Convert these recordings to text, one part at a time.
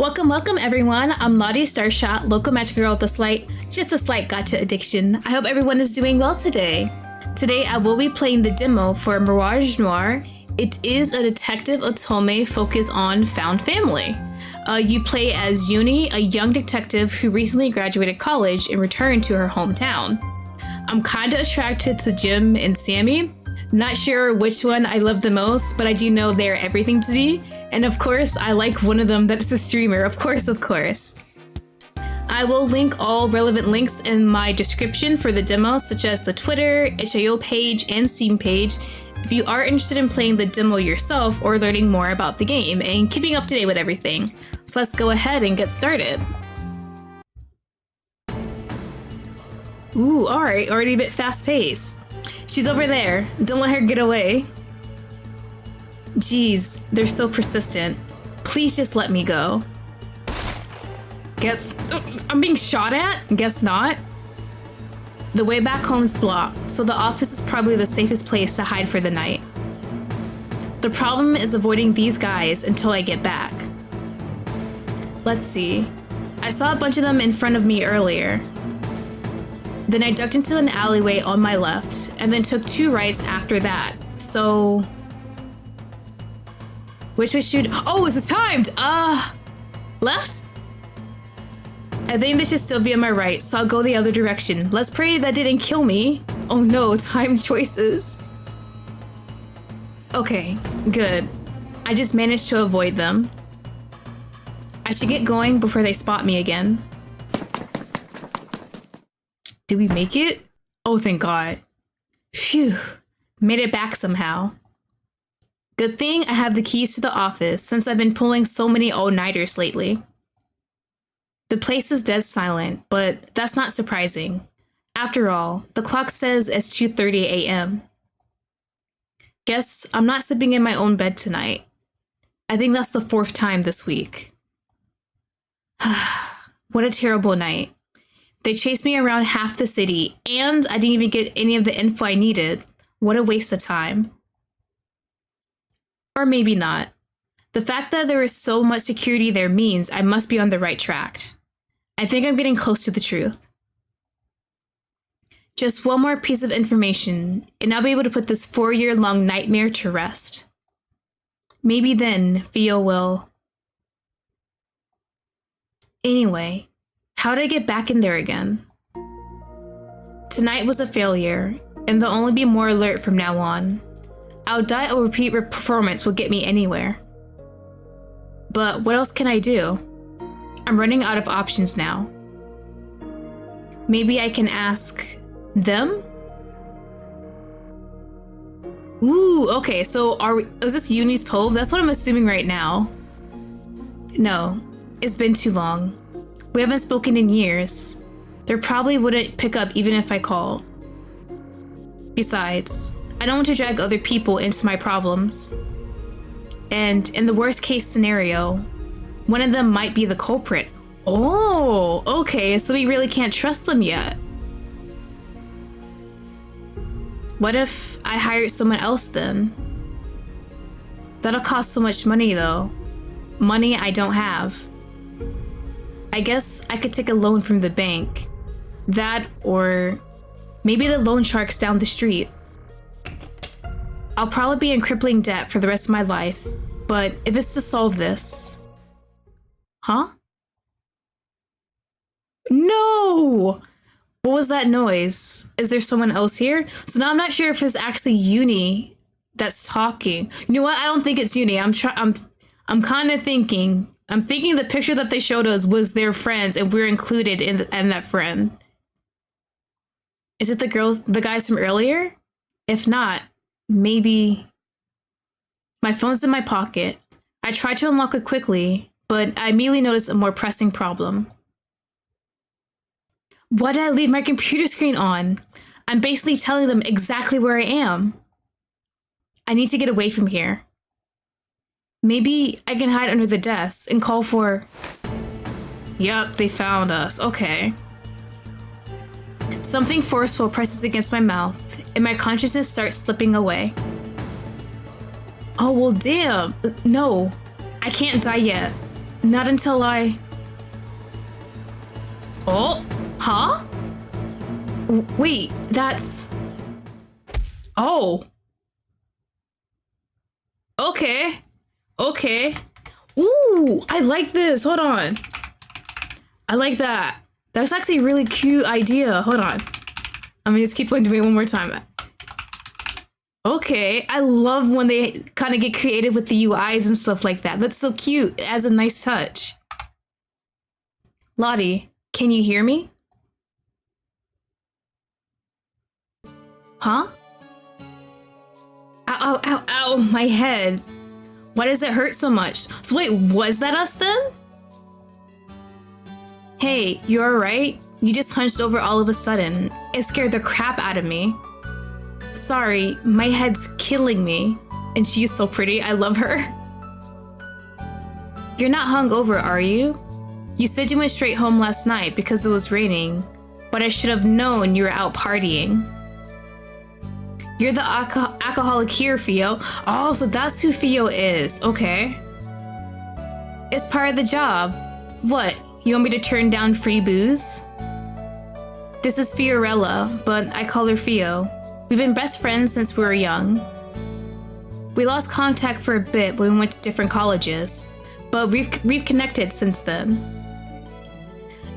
Welcome everyone. I'm Lottie Starshot, local magic girl with just a slight gotcha addiction. I hope everyone is doing well today. Today I will be playing the demo for Mirage Noir. It is a detective otome focused on found family. You play as Uni, a young detective who recently graduated college and returned to her hometown. I'm kinda attracted to Jim and Sammy. Not sure which one I love the most, but I do know they're everything to me. And of course, I like one of them that is a streamer, of course. I will link all relevant links in my description for the demo, such as the Twitter, itch.io page, and Steam page, if you are interested in playing the demo yourself or learning more about the game and keeping up to date with everything. So let's go ahead and get started. Ooh, alright, already a bit fast-paced. She's over there. Don't let her get away. Jeez, they're so persistent. Please just let me go. I'm being shot at? Guess not. The way back home's blocked, so the office is probably the safest place to hide for the night. The problem is avoiding these guys until I get back. Let's see. I saw a bunch of them in front of me earlier. Then I ducked into an alleyway on my left, and then took 2 rights after that. So... which way should... oh, is it timed? Left? I think they should still be on my right, so I'll go the other direction. Let's pray that didn't kill me. Oh no, time choices. Okay, good. I just managed to avoid them. I should get going before they spot me again. Did we make it? Oh, thank God. Phew, made it back somehow. Good thing I have the keys to the office since I've been pulling so many all-nighters lately. The place is dead silent, but that's not surprising. After all, the clock says it's 2:30 a.m. Guess I'm not sleeping in my own bed tonight. I think that's the 4th time this week. What a terrible night. They chased me around half the city, and I didn't even get any of the info I needed. What a waste of time. Or maybe not. The fact that there is so much security there means I must be on the right track. I think I'm getting close to the truth. Just one more piece of information, and I'll be able to put this 4-year-long nightmare to rest. Maybe then Theo will... Anyway, how did I get back in there again? Tonight was a failure, and there'll only be more alert from now on. I'll die a repeat performance will get me anywhere. But what else can I do? I'm running out of options now. Maybe I can ask them? Ooh, okay, so is this Uni's Pove? That's what I'm assuming right now. No, it's been too long. We haven't spoken in years. They probably wouldn't pick up even if I called. Besides, I don't want to drag other people into my problems. And in the worst case scenario, one of them might be the culprit. Oh, okay, so we really can't trust them yet. What if I hired someone else then? That'll cost so much money though. Money I don't have. I guess I could take a loan from the bank. That or maybe the loan sharks down the street. I'll probably be in crippling debt for the rest of my life, but if it's to solve this... Huh? No! What was that noise? Is there someone else here? So now I'm not sure if it's actually Uni that's talking. You know what? I don't think it's Uni. I'm kind of thinking... I'm thinking the picture that they showed us was their friends and we're included in that friend. Is it the guys from earlier? If not, maybe... My phone's in my pocket. I tried to unlock it quickly, but I immediately noticed a more pressing problem. Why did I leave my computer screen on? I'm basically telling them exactly where I am. I need to get away from here. Maybe I can hide under the desk and call for... Yup, they found us. Okay. Something forceful presses against my mouth, and my consciousness starts slipping away. Oh, well, damn. No, I can't die yet. Not until I... Oh, huh? Wait, that's... Oh. Okay. Okay. Ooh, I like this. Hold on. I like that. That's actually a really cute idea. Hold on. Let me just keep on doing it one more time. Okay, I love when they kind of get creative with the UIs and stuff like that. That's so cute. It has a nice touch. Lottie, can you hear me? Huh? Ow, ow, ow, ow, my head. Why does it hurt so much? So wait, was that us then? Hey, you alright? You just hunched over all of a sudden. It scared the crap out of me. Sorry, my head's killing me. And she's so pretty, I love her. You're not hungover, are you? You said you went straight home last night because it was raining, but I should have known you were out partying. You're the alcoholic here, Fio. Oh, so that's who Fio is, okay. It's part of the job. What, you want me to turn down free booze? This is Fiorella, but I call her Fio. We've been best friends since we were young. We lost contact for a bit when we went to different colleges, but we've connected since then.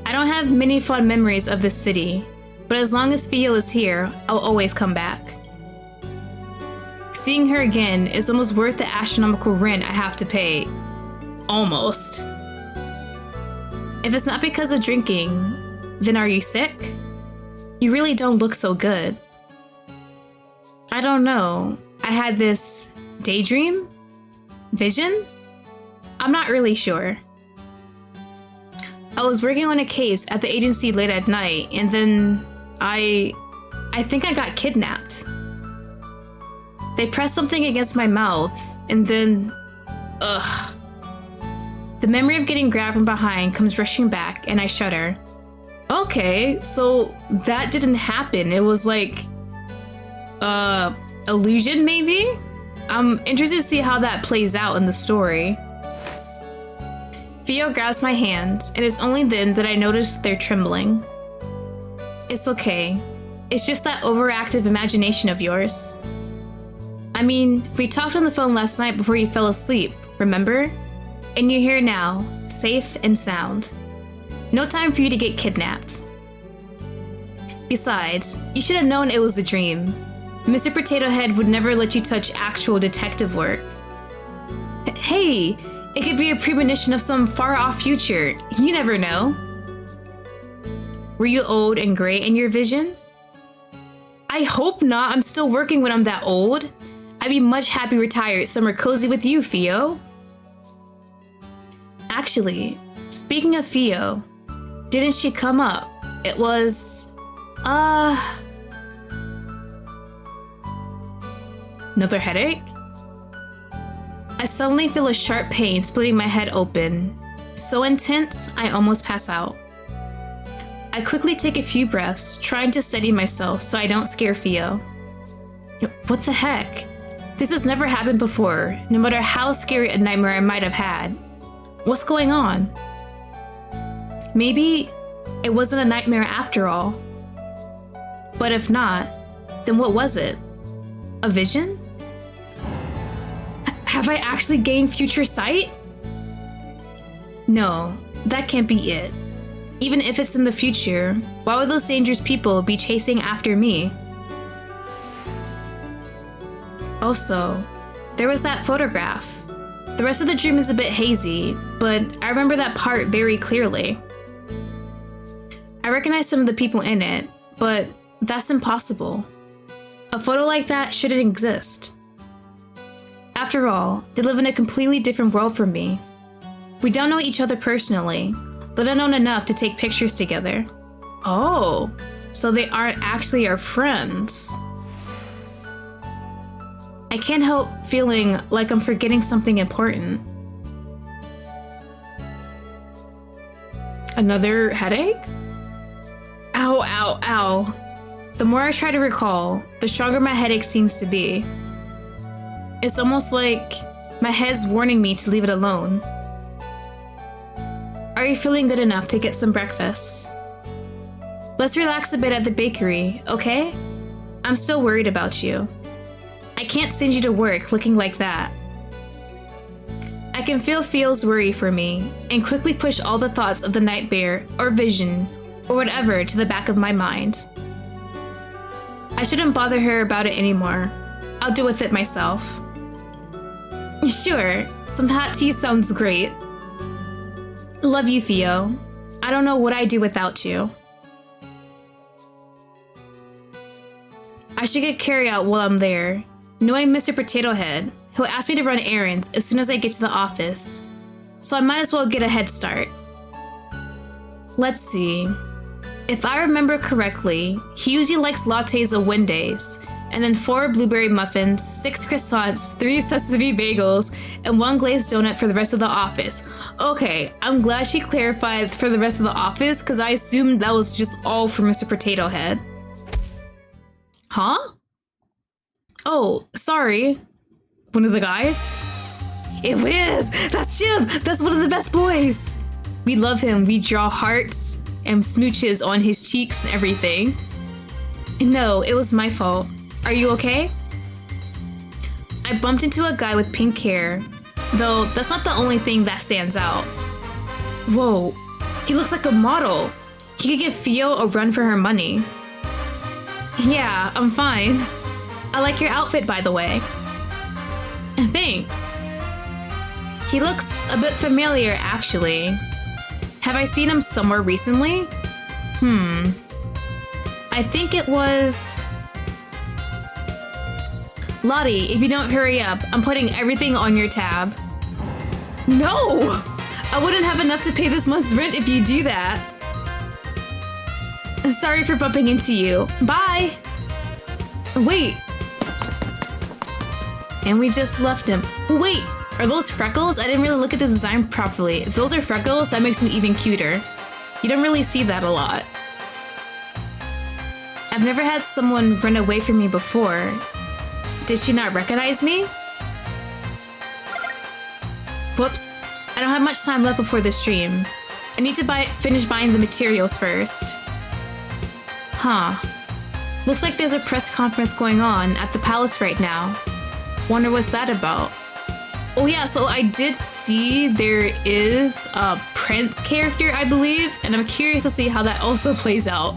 I don't have many fond memories of this city, but as long as Fio is here, I'll always come back. Seeing her again is almost worth the astronomical rent I have to pay. Almost. If it's not because of drinking, then are you sick? You really don't look so good. I don't know. I had this daydream? Vision? I'm not really sure. I was working on a case at the agency late at night, and then I think I got kidnapped. They pressed something against my mouth, and then, ugh. The memory of getting grabbed from behind comes rushing back, and I shudder. Okay, so that didn't happen. It was like, illusion maybe? I'm interested to see how that plays out in the story. Fio grabs my hand, and it's only then that I notice they're trembling. It's okay. It's just that overactive imagination of yours. I mean, we talked on the phone last night before you fell asleep, remember? And you're here now, safe and sound. No time for you to get kidnapped. Besides, you should have known it was a dream. Mr. Potato Head would never let you touch actual detective work. Hey, it could be a premonition of some far-off future. You never know. Were you old and gray in your vision? I hope not. I'm still working when I'm that old. I'd be much happy retired somewhere cozy with you, Fio. Actually, speaking of Fio, didn't she come up? It was... Another headache? I suddenly feel a sharp pain splitting my head open. So intense, I almost pass out. I quickly take a few breaths, trying to steady myself so I don't scare Fio. What the heck? This has never happened before, no matter how scary a nightmare I might have had. What's going on? Maybe it wasn't a nightmare after all. But if not, then what was it? A vision? Have I actually gained future sight? No, that can't be it. Even if it's in the future, why would those dangerous people be chasing after me? Also, there was that photograph. The rest of the dream is a bit hazy, but I remember that part very clearly. I recognize some of the people in it, but that's impossible. A photo like that shouldn't exist. After all, they live in a completely different world from me. We don't know each other personally, let alone enough to take pictures together. Oh, so they aren't actually our friends. I can't help feeling like I'm forgetting something important. Another headache? Ow, ow, ow. The more I try to recall, the stronger my headache seems to be. It's almost like my head's warning me to leave it alone. Are you feeling good enough to get some breakfast? Let's relax a bit at the bakery, okay? I'm still worried about you. I can't send you to work looking like that. I can feel Fio's worry for me and quickly push all the thoughts of the nightmare or vision or whatever to the back of my mind. I shouldn't bother her about it anymore. I'll deal with it myself. Sure, some hot tea sounds great. Love you, Fio. I don't know what I'd do without you. I should get carry out while I'm there, knowing Mr. Potato Head. He'll ask me to run errands as soon as I get to the office, so I might as well get a head start. Let's see. If I remember correctly, he usually likes lattes of Wednesdays, and then 4 blueberry muffins, 6 croissants, 3 sesame bagels, and 1 glazed donut for the rest of the office. Okay, I'm glad she clarified for the rest of the office, because I assumed that was just all for Mr. Potato Head. Huh? Oh, sorry. One of the guys? It is! That's Jim! That's one of the best boys! We love him. We draw hearts and smooches on his cheeks and everything. No, it was my fault. Are you okay? I bumped into a guy with pink hair, though that's not the only thing that stands out. Whoa, he looks like a model. He could give Fio a run for her money. Yeah, I'm fine. I like your outfit, by the way. Thanks. He looks a bit familiar, actually. Have I seen him somewhere recently? I think it was... Lottie, if you don't hurry up, I'm putting everything on your tab. No! I wouldn't have enough to pay this month's rent if you do that. Sorry for bumping into you. Bye! Wait. And we just left him. Wait, are those freckles? I didn't really look at the design properly. If those are freckles, that makes him even cuter. You don't really see that a lot. I've never had someone run away from me before. Did she not recognize me? Whoops, I don't have much time left before the stream. I need to finish buying the materials first. Huh. Looks like there's a press conference going on at the palace right now. Wonder what's that about? Oh yeah, so I did see there is a prince character, I believe, and I'm curious to see how that also plays out.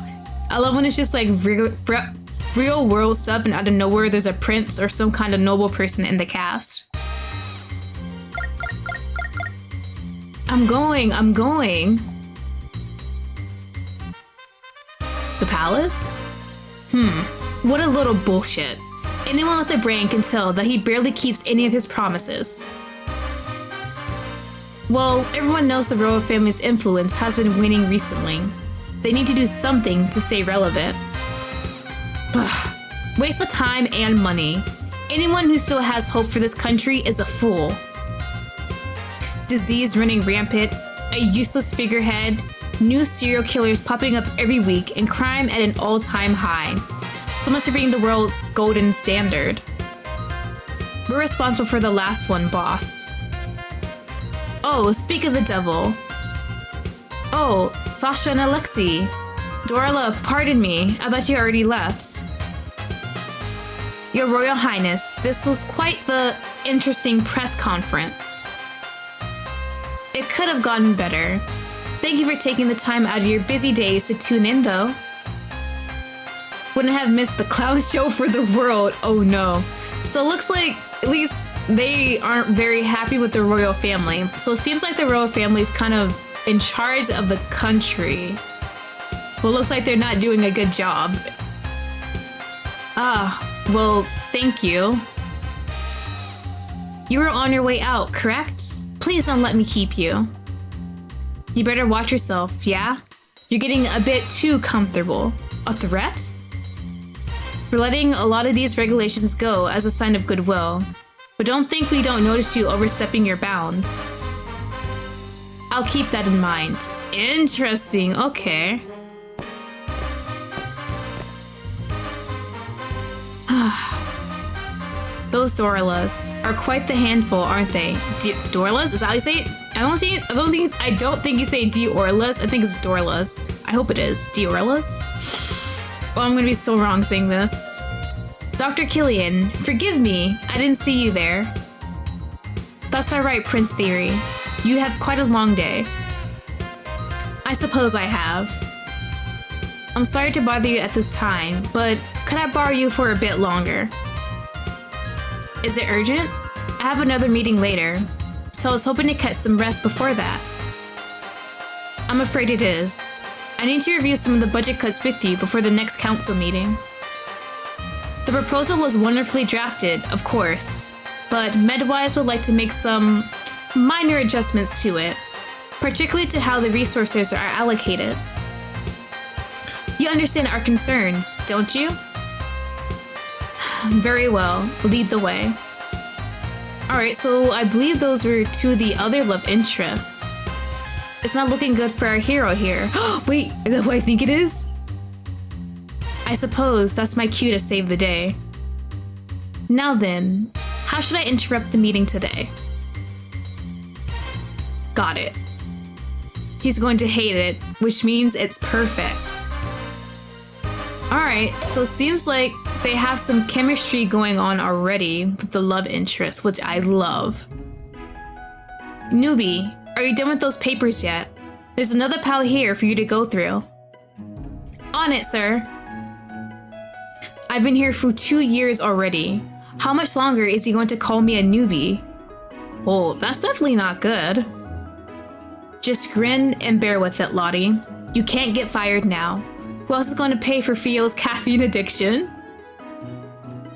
I love when it's just like real world stuff and out of nowhere there's a prince or some kind of noble person in the cast. I'm going. The palace? What a little bullshit. Anyone with a brain can tell that he barely keeps any of his promises. Well, everyone knows the royal family's influence has been waning recently. They need to do something to stay relevant. Ugh. Waste of time and money. Anyone who still has hope for this country is a fool. Disease running rampant, a useless figurehead, new serial killers popping up every week, and crime at an all-time high. So much for being the world's golden standard. We're responsible for the last one, boss. Oh, speak of the devil. Oh, Sasha and Alexei. Dorla, pardon me, I thought you already left. Your Royal Highness, this was quite the interesting press conference. It could have gone better. Thank you for taking the time out of your busy days to tune in, though. Wouldn't have missed the clown show for the world, oh no. So it looks like at least they aren't very happy with the royal family. So it seems like the royal family is kind of in charge of the country. Well, it looks like they're not doing a good job. Well, thank you. You were on your way out, correct? Please don't let me keep you. You better watch yourself, yeah? You're getting a bit too comfortable. A threat? We're letting a lot of these regulations go as a sign of goodwill. But don't think we don't notice you overstepping your bounds. I'll keep that in mind. Interesting, okay. Those Dorlas are quite the handful, aren't they? Dorlas? Is that how you say it? I don't think you say Diorlas. I think it's Dorlas. I hope it is. Diorlas? Oh, I'm gonna be so wrong saying this. Dr. Killian, forgive me. I didn't see you there. That's alright, Prince Theory. You have quite a long day. I suppose I have. I'm sorry to bother you at this time, but could I borrow you for a bit longer? Is it urgent? I have another meeting later, so I was hoping to catch some rest before that. I'm afraid it is. I need to review some of the budget cuts with you before the next council meeting. The proposal was wonderfully drafted, of course, but MedWise would like to make some minor adjustments to it, particularly to how the resources are allocated. You understand our concerns, don't you? Very well, lead the way. Alright, so I believe those were two of the other love interests. It's not looking good for our hero here. Wait, is that what I think it is? I suppose that's my cue to save the day. Now then, how should I interrupt the meeting today? Got it. He's going to hate it, which means it's perfect. Alright, so it seems like they have some chemistry going on already with the love interest, which I love. Newbie, are you done with those papers yet? There's another pile here for you to go through. On it, sir. I've been here for 2 years already. How much longer is he going to call me a newbie? Oh, that's definitely not good. Just grin and bear with it, Lottie. You can't get fired now. Who else is going to pay for Fio's caffeine addiction?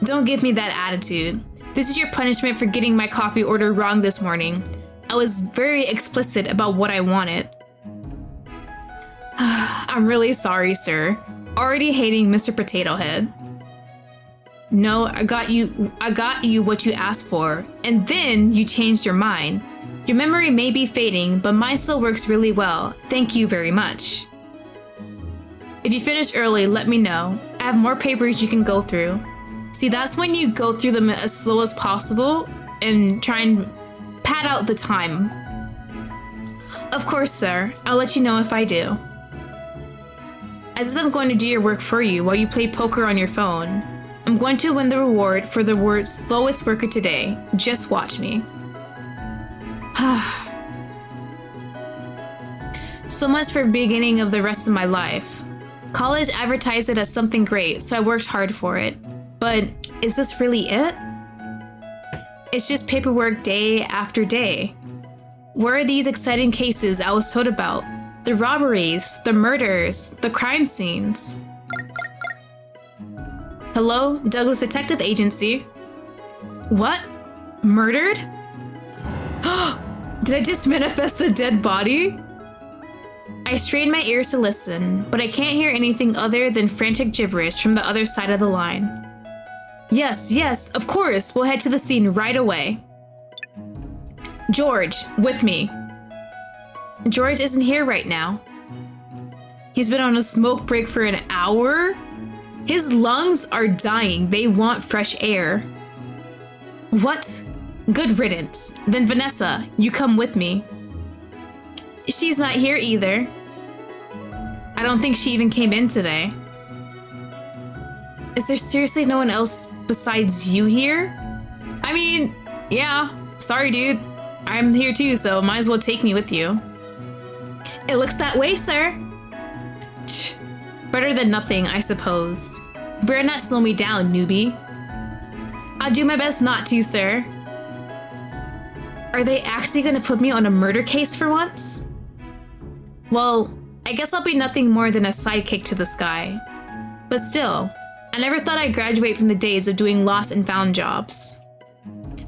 Don't give me that attitude. This is your punishment for getting my coffee order wrong this morning. I was very explicit about what I wanted. I'm really sorry, sir. Already hating Mr. Potato Head. No, I got you what you asked for, and then you changed your mind. Your memory may be fading, but mine still works really well. Thank you very much. If you finish early, let me know. I have more papers you can go through. See, that's when you go through them as slow as possible and try and pad out the time. Of course, sir. I'll let you know if I do. As if I'm going to do your work for you while you play poker on your phone. I'm going to win the reward for the word slowest worker today. Just watch me. So much for beginning of the rest of my life. College advertised it as something great, so I worked hard for it. But is this really it? It's just paperwork day after day. Where are these exciting cases I was told about? The robberies, the murders, the crime scenes. Hello, Douglas Detective Agency. What? Murdered? Did I just manifest a dead body? I strain my ears to listen, but I can't hear anything other than frantic gibberish from the other side of the line. Yes, of course, we'll head to the scene right away. George, with me. George isn't here right now. He's been on a smoke break for an hour? His lungs are dying. They want fresh air. What? Good riddance. Then Vanessa, you come with me. She's not here either. I don't think she even came in today. Is there seriously no one else besides you here? I mean, yeah. Sorry, dude. I'm here too, so might as well take me with you. It looks that way, sir. Better than nothing, I suppose. Better not slow me down, newbie. I'll do my best not to, sir. Are they actually gonna put me on a murder case for once? Well, I guess I'll be nothing more than a sidekick to this guy. But still, I never thought I'd graduate from the days of doing lost and found jobs.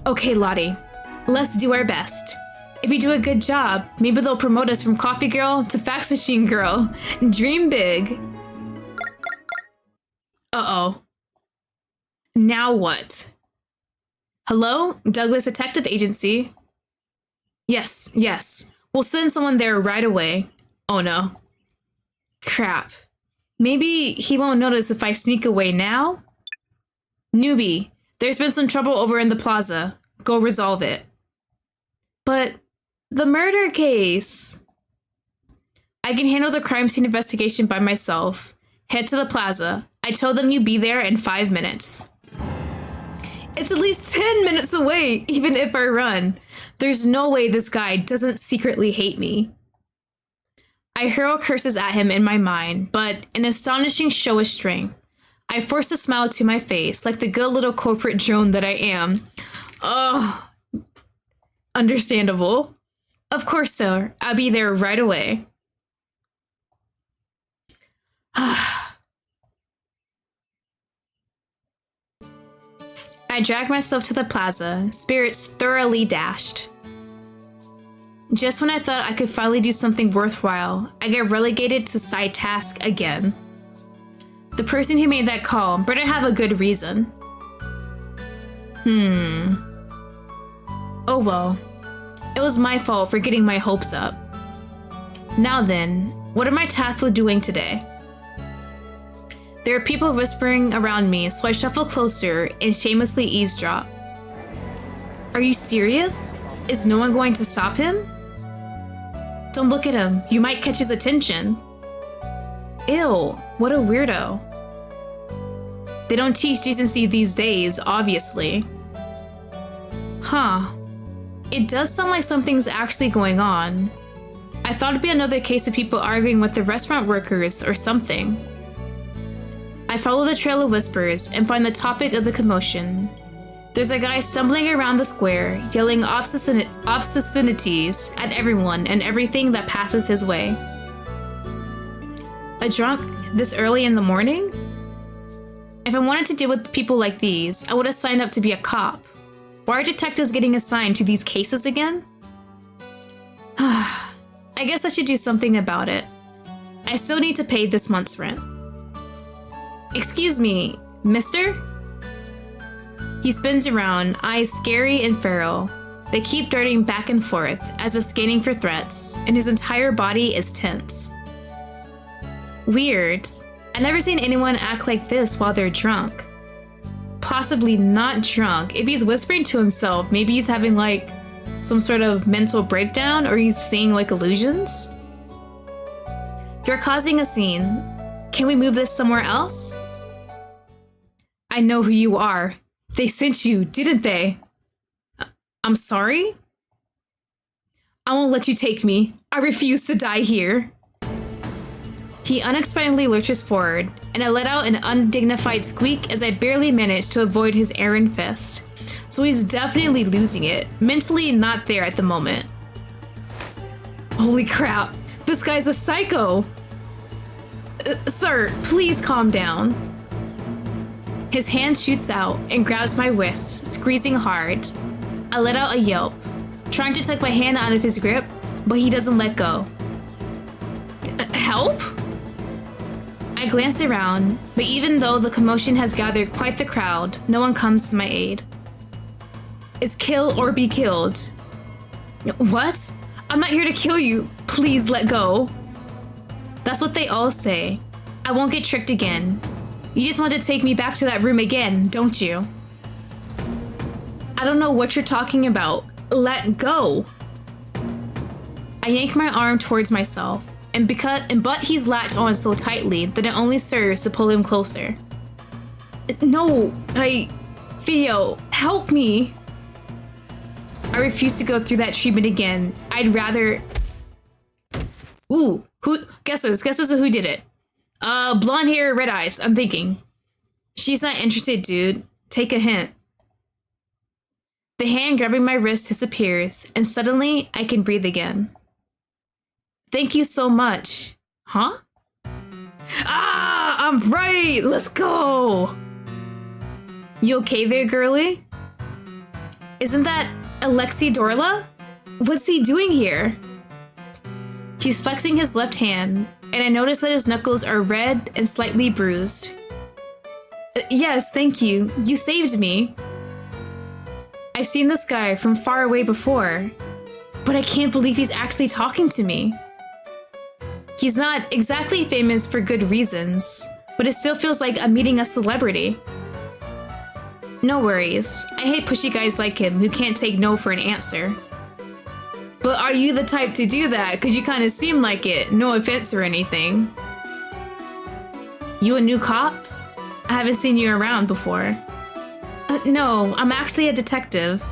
Okay, Lottie, let's do our best. If we do a good job, maybe they'll promote us from coffee girl to fax machine girl. Dream big. Uh-oh. Now what? Hello, Douglas Detective Agency. Yes. We'll send someone there right away. Oh no. Crap. Maybe he won't notice if I sneak away now? Newbie, There's been some trouble over in the plaza. Go resolve it. But the murder case. I can handle the crime scene investigation by myself. Head to the plaza. I told them you'd be there in 5 minutes. It's at least 10 minutes away, even if I run. There's no way this guy doesn't secretly hate me. I hurl curses at him in my mind, but an astonishing show of strength. I force a smile to my face, like the good little corporate drone that I am. Oh, understandable. Of course, sir. I'll be there right away. I drag myself to the plaza, spirits thoroughly dashed. Just when I thought I could finally do something worthwhile, I get relegated to side task again. The person who made that call better have a good reason. Oh well. It was my fault for getting my hopes up. Now then, what am I tasked with doing today? There are people whispering around me, so I shuffle closer and shamelessly eavesdrop. Are you serious? Is no one going to stop him? Don't look at him. You might catch his attention. Ew, what a weirdo. They don't teach decency these days, obviously. Huh. It does sound like something's actually going on. I thought it'd be another case of people arguing with the restaurant workers or something. I follow the trail of whispers and find the topic of the commotion. There's a guy stumbling around the square, yelling obscenities at everyone and everything that passes his way. A drunk this early in the morning? If I wanted to deal with people like these, I would have signed up to be a cop. Why are detectives getting assigned to these cases again? I guess I should do something about it. I still need to pay this month's rent. Excuse me, mister? He spins around, eyes scary and feral. They keep darting back and forth, as if scanning for threats, and his entire body is tense. Weird. I've never seen anyone act like this while they're drunk. Possibly not drunk. If he's whispering to himself, maybe he's having like some sort of mental breakdown, or he's seeing like illusions. You're causing a scene. Can we move this somewhere else? I know who you are. They sent you, didn't they? I'm sorry? I won't let you take me. I refuse to die here. He unexpectedly lurches forward, and I let out an undignified squeak as I barely managed to avoid his errant fist. So he's definitely losing it, mentally not there at the moment. Holy crap, this guy's a psycho! Sir, please calm down. His hand shoots out and grabs my wrist, squeezing hard. I let out a yelp, trying to tuck my hand out of his grip, but he doesn't let go. Help? I glance around, but even though the commotion has gathered quite the crowd, no one comes to my aid. It's kill or be killed. What? I'm not here to kill you. Please let go. That's what they all say. I won't get tricked again. You just want to take me back to that room again, don't you? I don't know what you're talking about. Let go. I yank my arm towards myself, but he's latched on so tightly that it only serves to pull him closer. No, Theo, help me. I refuse to go through that treatment again. I'd rather... Ooh, guesses of who did it. Blonde hair, red eyes, I'm thinking. She's not interested, dude. Take a hint. The hand grabbing my wrist disappears, and suddenly I can breathe again. Thank you so much. Huh? Ah, I'm right. Let's go. You okay there, girly? Isn't that Alexei Dorla? What's he doing here? He's flexing his left hand, and I notice that his knuckles are red and slightly bruised. Yes, thank you. You saved me. I've seen this guy from far away before, but I can't believe he's actually talking to me. He's not exactly famous for good reasons, but it still feels like I'm meeting a celebrity. No worries. I hate pushy guys like him who can't take no for an answer. But are you the type to do that? Because you kind of seem like it. No offense or anything. You a new cop? I haven't seen you around before. No, I'm actually a detective.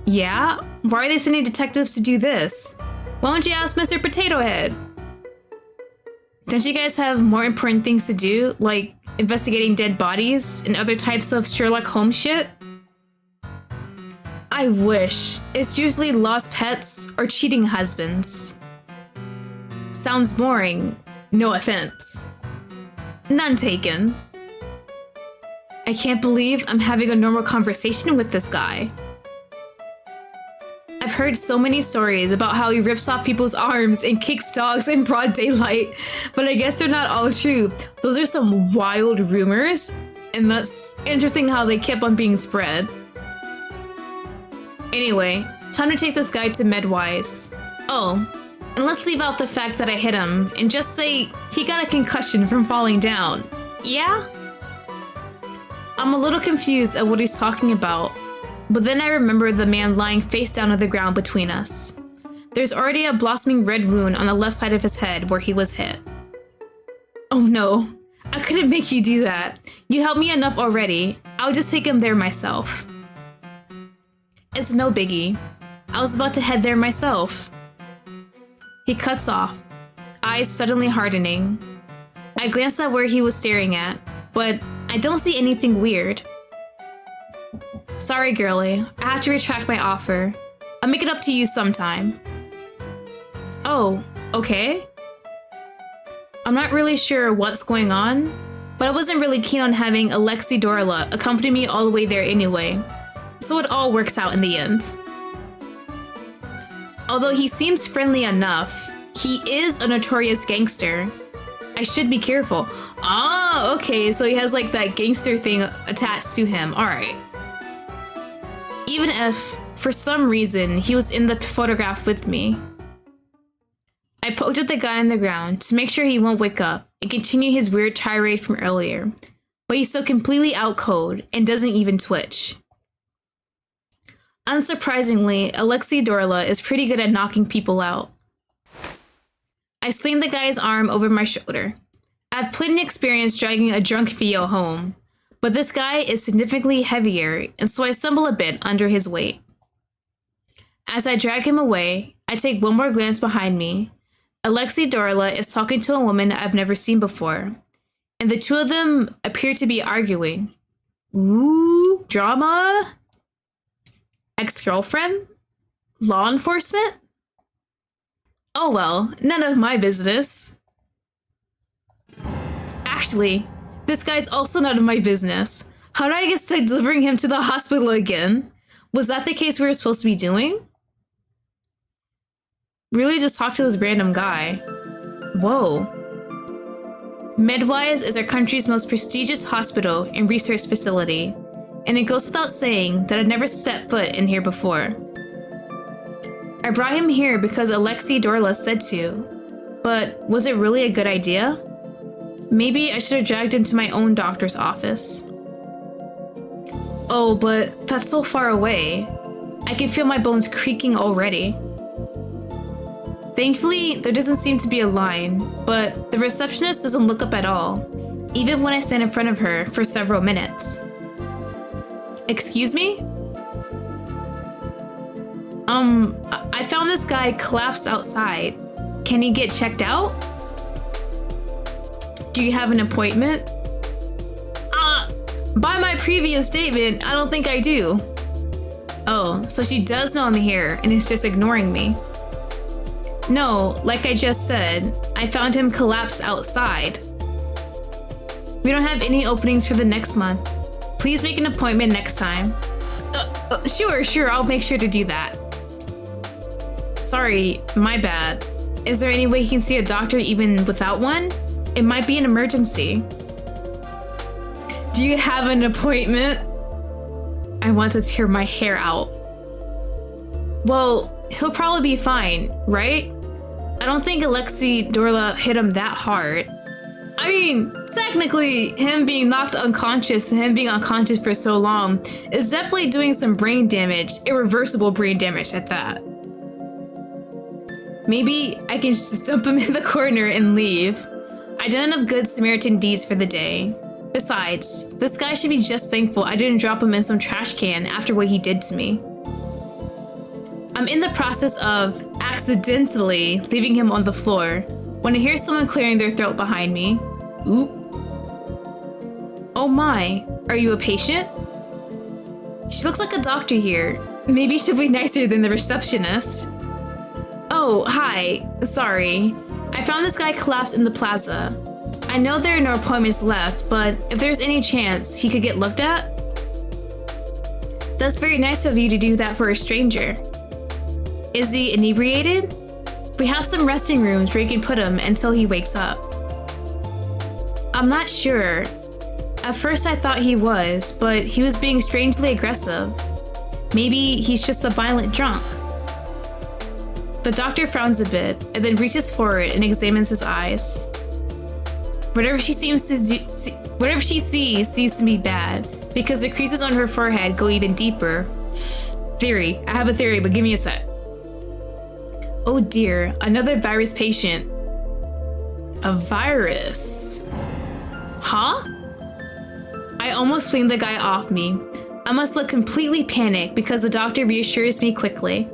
Yeah? Why are they sending detectives to do this? Why don't you ask Mr. Potato Head? Don't you guys have more important things to do, like investigating dead bodies and other types of Sherlock Holmes shit? I wish. It's usually lost pets or cheating husbands. Sounds boring. No offense. None taken. I can't believe I'm having a normal conversation with this guy. I've heard so many stories about how he rips off people's arms and kicks dogs in broad daylight, but I guess they're not all true. Those are some wild rumors, and that's interesting how they kept on being spread. Anyway, time to take this guy to Medwise. Oh, and let's leave out the fact that I hit him and just say he got a concussion from falling down. Yeah? I'm a little confused at what he's talking about, but then I remember the man lying face down on the ground between us. There's already a blossoming red wound on the left side of his head where he was hit. Oh no, I couldn't make you do that. You helped me enough already. I'll just take him there myself. It's no biggie. I was about to head there myself. He cuts off, eyes suddenly hardening. I glance at where he was staring at, but I don't see anything weird. Sorry, girlie. I have to retract my offer. I'll make it up to you sometime. Oh, okay. I'm not really sure what's going on, but I wasn't really keen on having Alexei Dorla accompany me all the way there anyway, so it all works out in the end. Although he seems friendly enough, he is a notorious gangster. I should be careful. Ah, okay, so he has like that gangster thing attached to him. All right. Even if, for some reason, he was in the photograph with me. I poked at the guy on the ground to make sure he won't wake up and continue his weird tirade from earlier, but he's so completely out cold and doesn't even twitch. Unsurprisingly, Alexei Dorla is pretty good at knocking people out. I sling the guy's arm over my shoulder. I have plenty of experience dragging a drunk VO home, but this guy is significantly heavier, and so I stumble a bit under his weight. As I drag him away, I take one more glance behind me. Alexei Dorla is talking to a woman I've never seen before, and the two of them appear to be arguing. Ooh, drama? Ex-girlfriend? Law enforcement? Oh well, none of my business. Actually, this guy's also none of my business. How did I get stuck delivering him to the hospital again? Was that the case we were supposed to be doing? Really just talk to this random guy. Whoa. Medwise is our country's most prestigious hospital and research facility, and it goes without saying that I've never stepped foot in here before. I brought him here because Alexei Dorla said to, but was it really a good idea? Maybe I should have dragged him to my own doctor's office. Oh, but that's so far away. I can feel my bones creaking already. Thankfully, there doesn't seem to be a line, but the receptionist doesn't look up at all, even when I stand in front of her for several minutes. Excuse me? I found this guy collapsed outside. Can he get checked out? Do you have an appointment? By my previous statement, I don't think I do. Oh, so she does know I'm here and is just ignoring me. No, like I just said, I found him collapsed outside. We don't have any openings for the next month. Please make an appointment next time. Sure, I'll make sure to do that. Sorry, my bad. Is there any way you can see a doctor even without one? It might be an emergency. Do you have an appointment? I want to tear my hair out. Well, he'll probably be fine, right? I don't think Alexei Dorla hit him that hard. I mean, technically, him being knocked unconscious and him being unconscious for so long is definitely doing some brain damage, irreversible brain damage at that. Maybe I can just dump him in the corner and leave. I done enough good Samaritan deeds for the day. Besides, this guy should be just thankful I didn't drop him in some trash can after what he did to me. I'm in the process of accidentally leaving him on the floor when I hear someone clearing their throat behind me. Oop. Oh my, are you a patient? She looks like a doctor here. Maybe she'll be nicer than the receptionist. Oh, hi. Sorry. I found this guy collapsed in the plaza. I know there are no appointments left, but if there's any chance he could get looked at? That's very nice of you to do that for a stranger. Is he inebriated? We have some resting rooms where you can put him until he wakes up. I'm not sure. At first I thought he was, but he was being strangely aggressive. Maybe he's just a violent drunk. The doctor frowns a bit and then reaches forward and examines his eyes. Whatever she sees seems to be bad, because the creases on her forehead go even deeper. Theory. I have a theory, but give me a sec. Oh dear, another virus patient. A virus? Huh? I almost fling the guy off me. I must look completely panicked because the doctor reassures me quickly.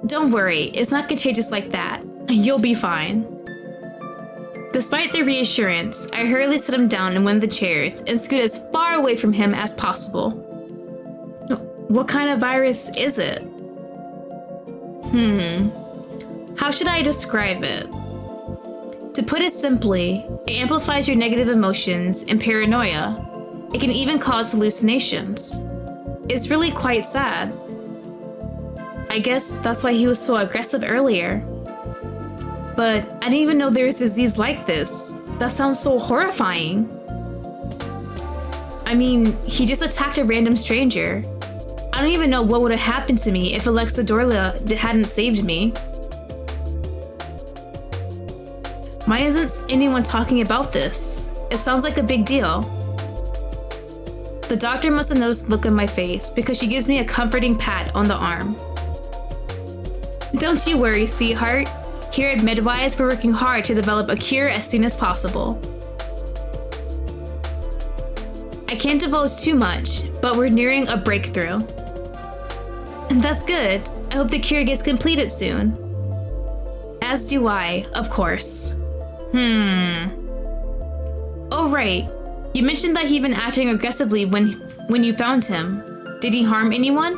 Don't worry, it's not contagious like that. You'll be fine. Despite the reassurance, I hurriedly sit him down in one of the chairs and scoot as far away from him as possible. What kind of virus is it? How should I describe it? To put it simply, it amplifies your negative emotions and paranoia. It can even cause hallucinations. It's really quite sad. I guess that's why he was so aggressive earlier. But I didn't even know there was a disease like this. That sounds so horrifying. I mean, he just attacked a random stranger. I don't even know what would have happened to me if Alexa Dorla hadn't saved me. Why isn't anyone talking about this? It sounds like a big deal. The doctor must have noticed the look on my face because she gives me a comforting pat on the arm. Don't you worry, sweetheart. Here at Midwise, we're working hard to develop a cure as soon as possible. I can't divulge too much, but we're nearing a breakthrough. And that's good. I hope the cure gets completed soon. As do I, of course. Oh right, you mentioned that he'd been acting aggressively when you found him. Did he harm anyone?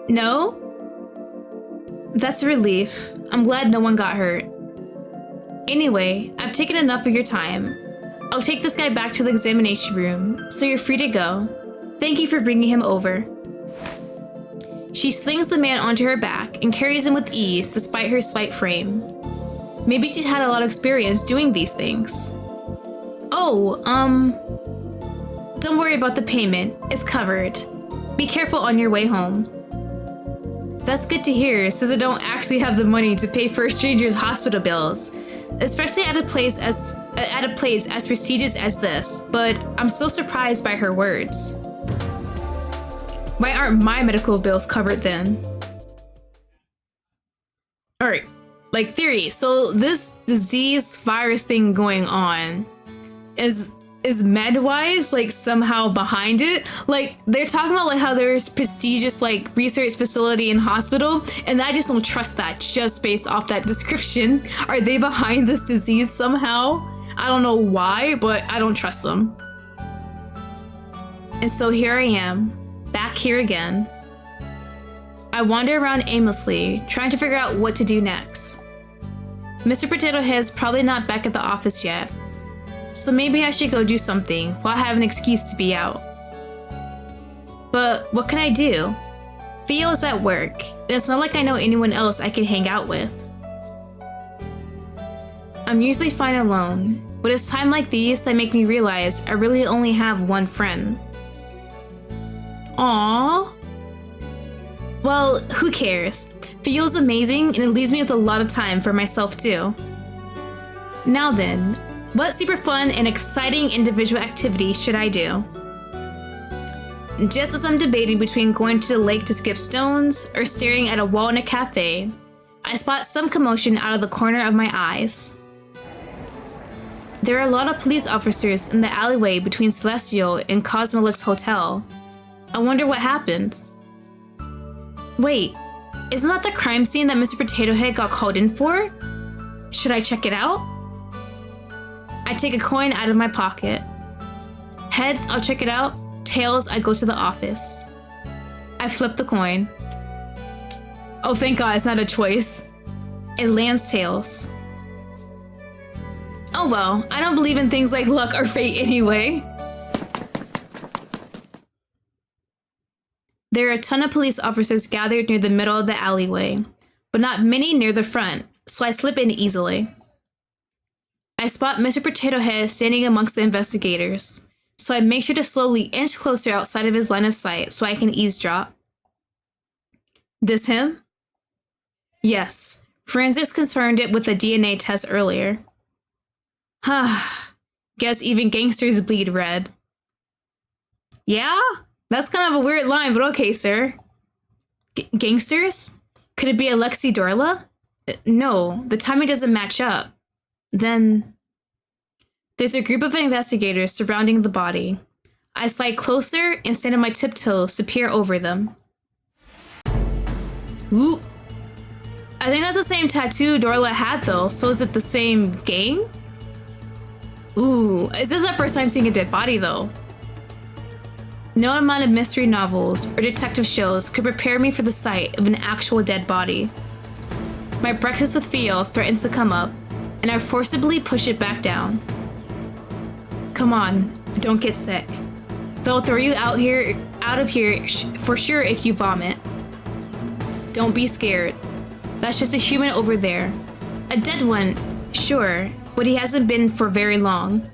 No? That's a relief. I'm glad no one got hurt. Anyway, I've taken enough of your time. I'll take this guy back to the examination room, so you're free to go. Thank you for bringing him over. She slings the man onto her back and carries him with ease despite her slight frame. Maybe she's had a lot of experience doing these things. Oh, don't worry about the payment. It's covered. Be careful on your way home. That's good to hear, since I don't actually have the money to pay for a stranger's hospital bills, especially at a place as prestigious as this, but I'm still surprised by her words. Why aren't my medical bills covered then? Alright, like theory. So this disease virus thing going on is Medwise like somehow behind it? Like they're talking about like how there's prestigious like research facility and hospital, and I just don't trust that just based off that description. Are they behind this disease somehow? I don't know why, but I don't trust them. And so here I am, back here again. I wander around aimlessly, trying to figure out what to do next. Mr. Potato Head's probably not back at the office yet, so maybe I should go do something while I have an excuse to be out. But what can I do? Theo's at work, and it's not like I know anyone else I can hang out with. I'm usually fine alone, but it's times like these that make me realize I really only have one friend. Aww. Well, who cares? Theo's amazing, and it leaves me with a lot of time for myself too. Now then, What super fun and exciting individual activity should I do? Just as I'm debating between going to the lake to skip stones or staring at a wall in a cafe, I spot some commotion out of the corner of my eyes. There are a lot of police officers in the alleyway between Celestial and Cosmolic's hotel. I wonder what happened. Wait, isn't that the crime scene that Mr. Potato Head got called in for? Should I check it out? I take a coin out of my pocket. Heads, I'll check it out. Tails, I go to the office. I flip the coin. Oh, thank God, it's not a choice. It lands tails. Oh well, I don't believe in things like luck or fate anyway. There are a ton of police officers gathered near the middle of the alleyway, but not many near the front, so I slip in easily. I spot Mr. Potato Head standing amongst the investigators, so I make sure to slowly inch closer outside of his line of sight so I can eavesdrop. This him? Yes, forensics confirmed it with a DNA test earlier. Guess even gangsters bleed red. Yeah? That's kind of a weird line, but okay, sir. Gangsters? Could it be Alexi Dorla? No, the timing doesn't match up. Then there's a group of investigators surrounding the body. I slide closer and stand on my tiptoes to peer over them. Ooh. I think that's the same tattoo Dorla had though, so is it the same gang? Ooh, is this the first time seeing a dead body though? No amount of mystery novels or detective shows could prepare me for the sight of an actual dead body. My breakfast with Theo threatens to come up, and I forcibly push it back down. Come on, don't get sick. They'll throw you out of here for sure if you vomit. Don't be scared. That's just a human over there. A dead one, sure, but he hasn't been for very long.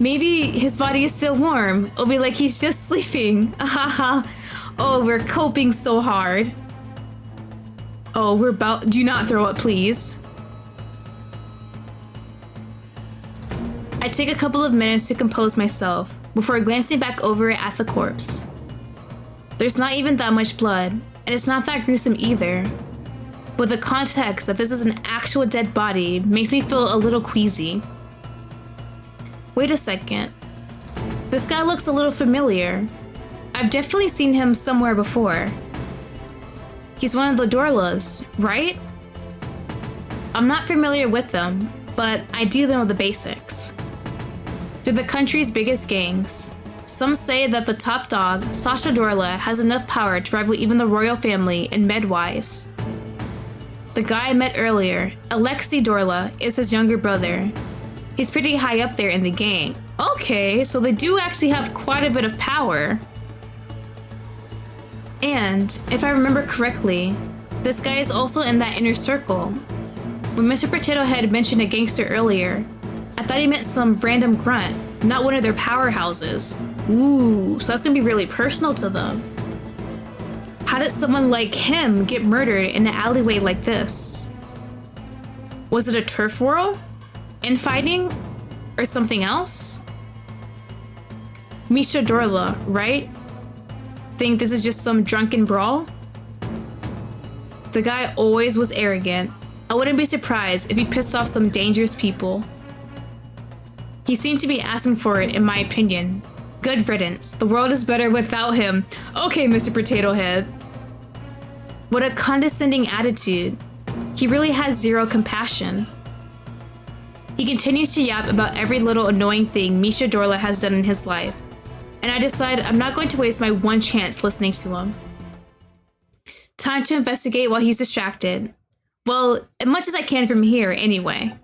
Maybe his body is still warm. It'll be like he's just sleeping. Oh, we're coping so hard. Oh, do not throw up, please. I take a couple of minutes to compose myself before glancing back over at the corpse. There's not even that much blood, and it's not that gruesome either. But the context that this is an actual dead body makes me feel a little queasy. Wait a second. This guy looks a little familiar. I've definitely seen him somewhere before. He's one of the Dorlas, right? I'm not familiar with them, but I do know the basics. They're the country's biggest gangs. Some say that the top dog, Sasha Dorla, has enough power to rival even the royal family in med-wise. The guy I met earlier, Alexi Dorla, is his younger brother. He's pretty high up there in the gang. Okay, so they do actually have quite a bit of power. And, if I remember correctly, this guy is also in that inner circle. When Mr. Potato Head mentioned a gangster earlier, I thought he meant some random grunt, not one of their powerhouses. Ooh, so that's gonna be really personal to them. How did someone like him get murdered in an alleyway like this? Was it a turf war? Infighting? Or something else? Misha Dorla, right? Think this is just some drunken brawl? The guy always was arrogant. I wouldn't be surprised if he pissed off some dangerous people. He seemed to be asking for it, in my opinion. Good riddance. The world is better without him. Okay, Mr. Potato Head. What a condescending attitude. He really has zero compassion. He continues to yap about every little annoying thing Misha Dorla has done in his life, and I decide I'm not going to waste my one chance listening to him. Time to investigate while he's distracted. Well, as much as I can from here, anyway.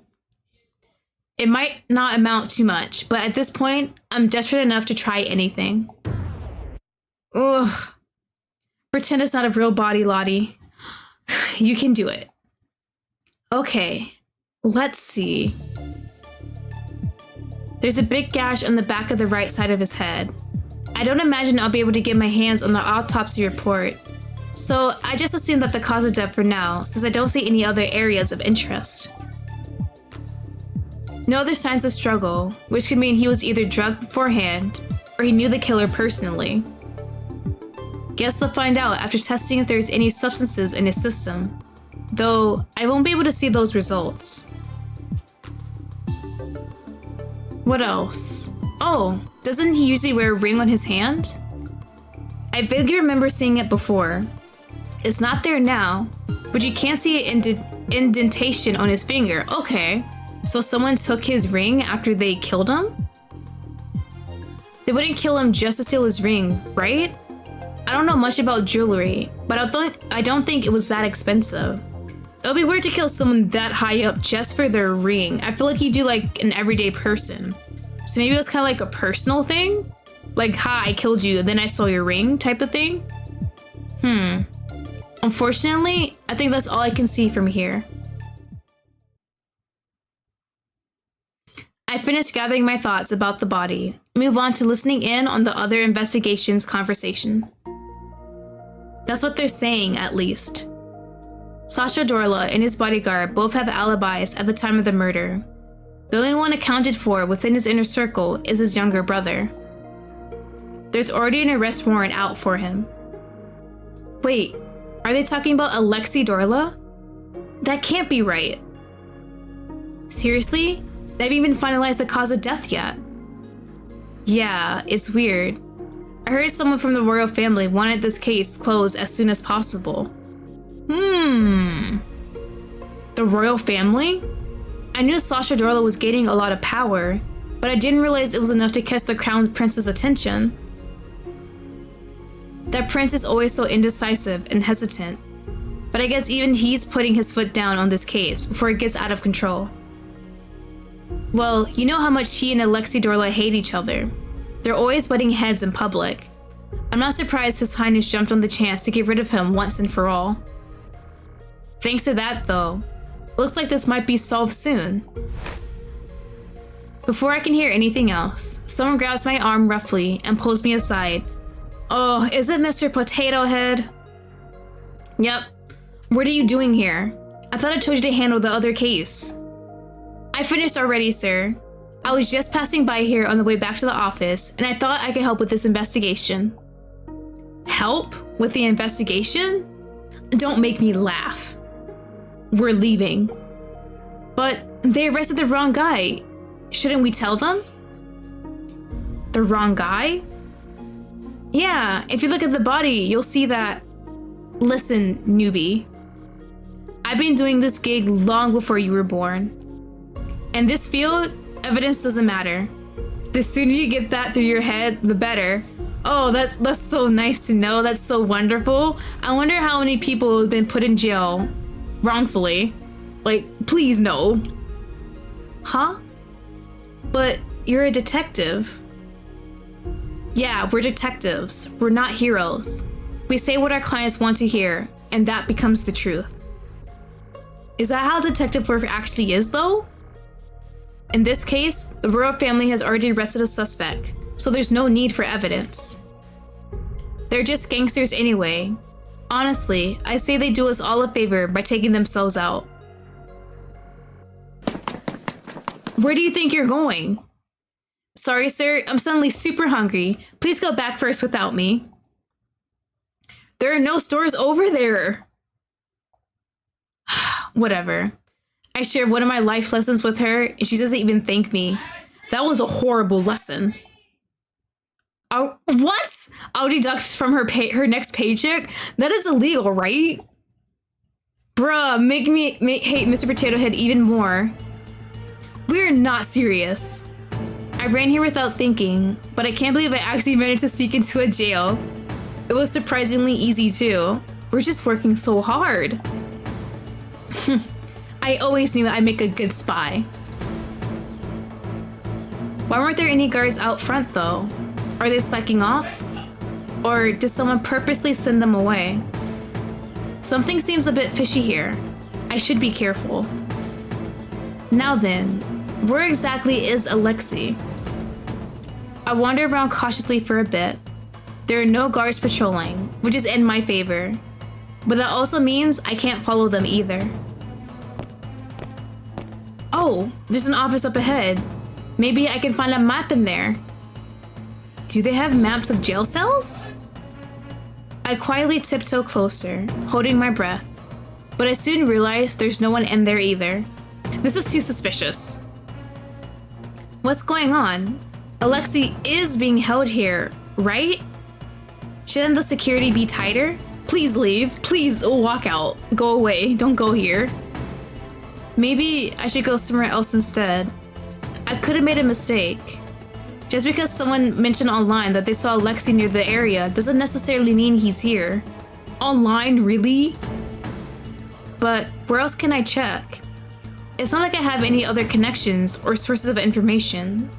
It might not amount to much, but at this point, I'm desperate enough to try anything. Ugh. Pretend it's not a real body, Lottie. You can do it. Okay, let's see. There's a big gash on the back of the right side of his head. I don't imagine I'll be able to get my hands on the autopsy report, so I just assume that the cause of death for now, since I don't see any other areas of interest. No other signs of struggle, which could mean he was either drugged beforehand or he knew the killer personally. Guess we'll find out after testing if there's any substances in his system, though I won't be able to see those results. What else? Oh, doesn't he usually wear a ring on his hand? I vaguely remember seeing it before. It's not there now, but you can see an indentation on his finger. Okay, so someone took his ring after they killed him? They wouldn't kill him just to steal his ring, right? I don't know much about jewelry, but I don't think it was that expensive. It would be weird to kill someone that high up just for their ring. I feel like you do like an everyday person. So maybe it was kind of like a personal thing? Like, hi, I killed you, then I stole your ring type of thing? Unfortunately, I think that's all I can see from here. I finished gathering my thoughts about the body, move on to listening in on the other investigation's conversation. That's what they're saying, at least. Sasha Dorla and his bodyguard both have alibis at the time of the murder. The only one accounted for within his inner circle is his younger brother. There's already an arrest warrant out for him. Wait, are they talking about Alexei Dorla? That can't be right. Seriously? They haven't even finalized the cause of death yet. Yeah, it's weird. I heard someone from the royal family wanted this case closed as soon as possible. The royal family? I knew Sasha Dorla was gaining a lot of power, but I didn't realize it was enough to catch the crown prince's attention. That prince is always so indecisive and hesitant, but I guess even he's putting his foot down on this case before it gets out of control. Well, you know how much he and Alexei Dorla hate each other. They're always butting heads in public. I'm not surprised His Highness jumped on the chance to get rid of him once and for all. Thanks to that, though, looks like this might be solved soon. Before I can hear anything else, someone grabs my arm roughly and pulls me aside. Oh, is it Mr. Potato Head? Yep. What are you doing here? I thought I told you to handle the other case. I finished already, sir. I was just passing by here on the way back to the office, and I thought I could help with this investigation. Help with the investigation? Don't make me laugh. We're leaving. But they arrested the wrong guy. Shouldn't we tell them? The wrong guy? Yeah, if you look at the body, you'll see that. Listen, newbie. I've been doing this gig long before you were born. In this field, evidence doesn't matter. The sooner you get that through your head, the better. Oh, that's so nice to know. That's so wonderful. I wonder how many people have been put in jail wrongfully. Like, please no. Huh? But you're a detective. Yeah, we're detectives. We're not heroes. We say what our clients want to hear, and that becomes the truth. Is that how detective work actually is, though? In this case, the royal family has already arrested a suspect, so there's no need for evidence. They're just gangsters anyway. Honestly, I say they do us all a favor by taking themselves out. Where do you think you're going? Sorry, sir, I'm suddenly super hungry. Please go back first without me. There are no stores over there. Whatever. I shared one of my life lessons with her, and she doesn't even thank me. That was a horrible lesson. What? I'll deduct from her next paycheck? That is illegal, right? Bruh, make me hate Mr. Potato Head even more. We're not serious. I ran here without thinking, but I can't believe I actually managed to sneak into a jail. It was surprisingly easy too. We're just working so hard. I always knew I'd make a good spy. Why weren't there any guards out front though? Are they slacking off? Or did someone purposely send them away? Something seems a bit fishy here. I should be careful. Now then, where exactly is Alexei? I wander around cautiously for a bit. There are no guards patrolling, which is in my favor. But that also means I can't follow them either. Oh, there's an office up ahead. Maybe I can find a map in there. Do they have maps of jail cells? I quietly tiptoe closer, holding my breath, but I soon realize there's no one in there either. This is too suspicious. What's going on? Alexei is being held here, right? Shouldn't the security be tighter? Please leave. Please walk out. Go away. Don't go here. Maybe I should go somewhere else instead. I could have made a mistake. Just because someone mentioned online that they saw Alexei near the area doesn't necessarily mean he's here. Online, really? But where else can I check? It's not like I have any other connections or sources of information.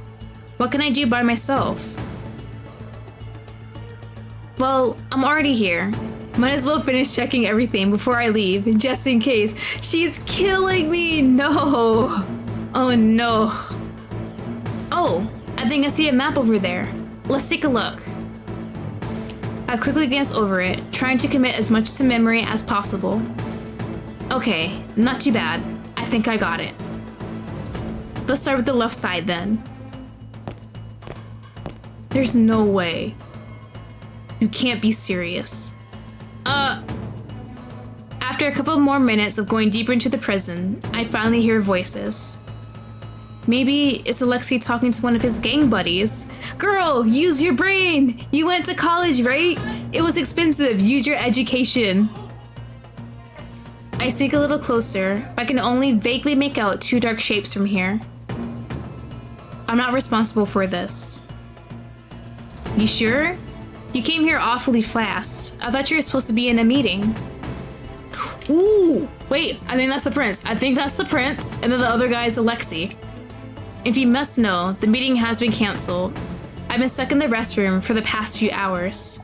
What can I do by myself? Well, I'm already here. Might as well finish checking everything before I leave, just in case. She's killing me! No! Oh no. Oh, I think I see a map over there. Let's take a look. I quickly glance over it, trying to commit as much to memory as possible. Okay, not too bad. I think I got it. Let's start with the left side then. There's no way. You can't be serious. After a couple more minutes of going deeper into the prison, I finally hear voices. Maybe it's Alexei talking to one of his gang buddies. Girl, use your brain! You went to college, right? It was expensive. Use your education. I sneak a little closer, but I can only vaguely make out two dark shapes from here. I'm not responsible for this. You sure? You came here awfully fast. I thought you were supposed to be in a meeting. Ooh, wait, I think that's the prince. And then the other guy is Alexei. If you must know, the meeting has been canceled. I've been stuck in the restroom for the past few hours.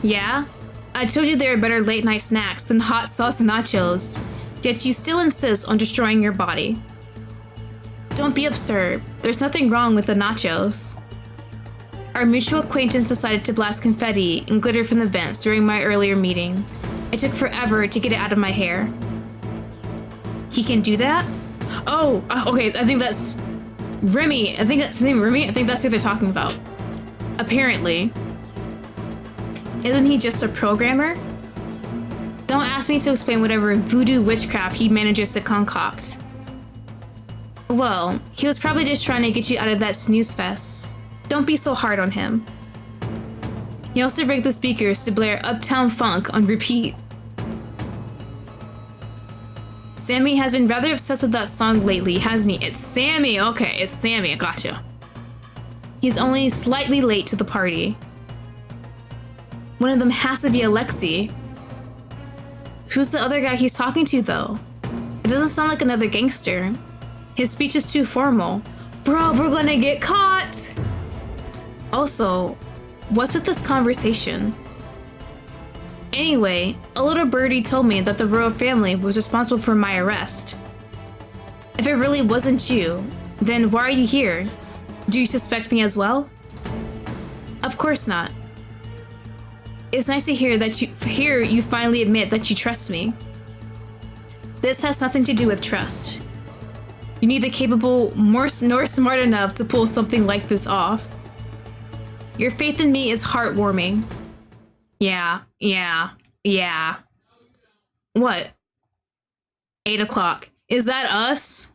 Yeah? I told you there are better late night snacks than hot sauce nachos, yet you still insist on destroying your body. Don't be absurd. There's nothing wrong with the nachos. Our mutual acquaintance decided to blast confetti and glitter from the vents during my earlier meeting. It took forever to get it out of my hair. He can do that? Oh, okay, I think that's Remy. I think that's his name, Remy. I think that's who they're talking about. Apparently. Isn't he just a programmer? Don't ask me to explain whatever voodoo witchcraft he manages to concoct. Well, he was probably just trying to get you out of that snooze fest. Don't be so hard on him. He also rigged the speakers to blare Uptown Funk on repeat. Sammy has been rather obsessed with that song lately, hasn't he? It's Sammy, okay, it's Sammy, I gotcha. He's only slightly late to the party. One of them has to be Alexei. Who's the other guy he's talking to, though? It doesn't sound like another gangster. His speech is too formal. Bro, we're gonna get caught! Also, what's with this conversation? Anyway, a little birdie told me that the royal family was responsible for my arrest. If it really wasn't you, then why are you here? Do you suspect me as well? Of course not. It's nice to hear that you finally admit that you trust me. This has nothing to do with trust. You're neither capable nor smart enough to pull something like this off. Your faith in me is heartwarming. Yeah. What? 8 o'clock. Is that us?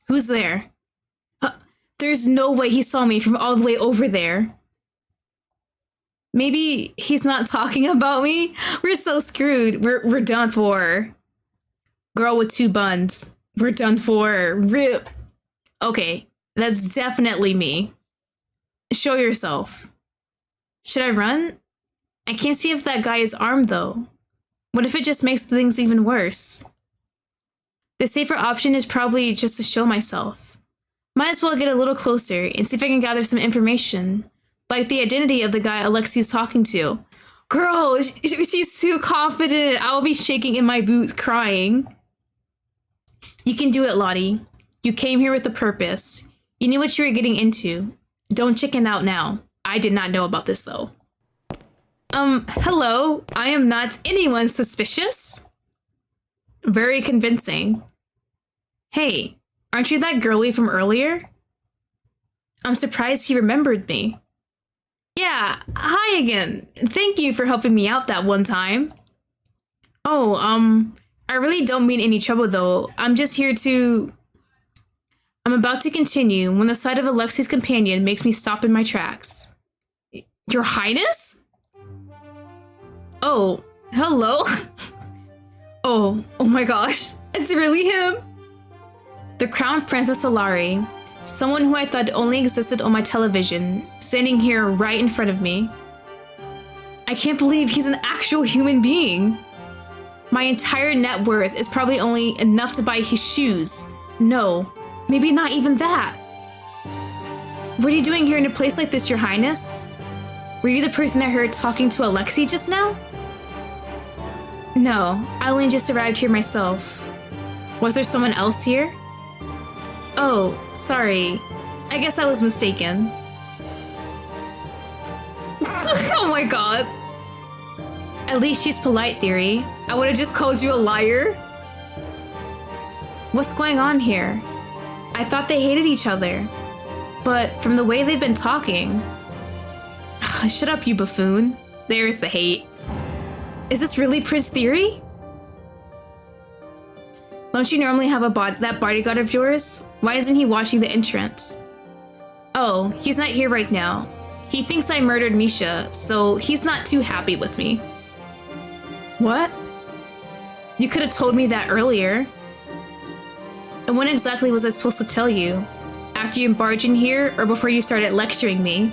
Who's there? There's no way he saw me from all the way over there. Maybe he's not talking about me? We're so screwed. We're done for. Girl with 2 buns. We're done for. RIP. Okay, that's definitely me. Show yourself. Should I run? I can't see if that guy is armed though. What if it just makes things even worse? The safer option is probably just to show myself. Might as well get a little closer and see if I can gather some information. Like the identity of the guy Alexei's talking to. Girl, she's too confident. I'll be shaking in my boots crying. You can do it, Lottie. You came here with a purpose. You knew what you were getting into. Don't chicken out now. I did not know about this though. Hello. I am not anyone suspicious. Very convincing. Hey, aren't you that girlie from earlier? I'm surprised he remembered me. Yeah, hi again. Thank you for helping me out that one time. Oh, I really don't mean any trouble though. I'm just here to... I'm about to continue when the sight of Alexi's companion makes me stop in my tracks. Your Highness? Oh, hello? Oh my gosh. It's really him? The Crown Princess Solari, someone who I thought only existed on my television, standing here right in front of me. I can't believe he's an actual human being. My entire net worth is probably only enough to buy his shoes. No, maybe not even that. What are you doing here in a place like this, Your Highness? Were you the person I heard talking to Alexi just now? No, I only just arrived here myself. Was there someone else here? Oh, sorry. I guess I was mistaken. Oh my god. At least she's polite, Theory. I would have just called you a liar. What's going on here? I thought they hated each other. But from the way they've been talking... Shut up, you buffoon. There's the hate. Is this really Prince Theory? Don't you normally have that bodyguard of yours? Why isn't he watching the entrance? Oh, he's not here right now. He thinks I murdered Misha, so he's not too happy with me. What? You could have told me that earlier. And when exactly was I supposed to tell you? After you barged in here, or before you started lecturing me?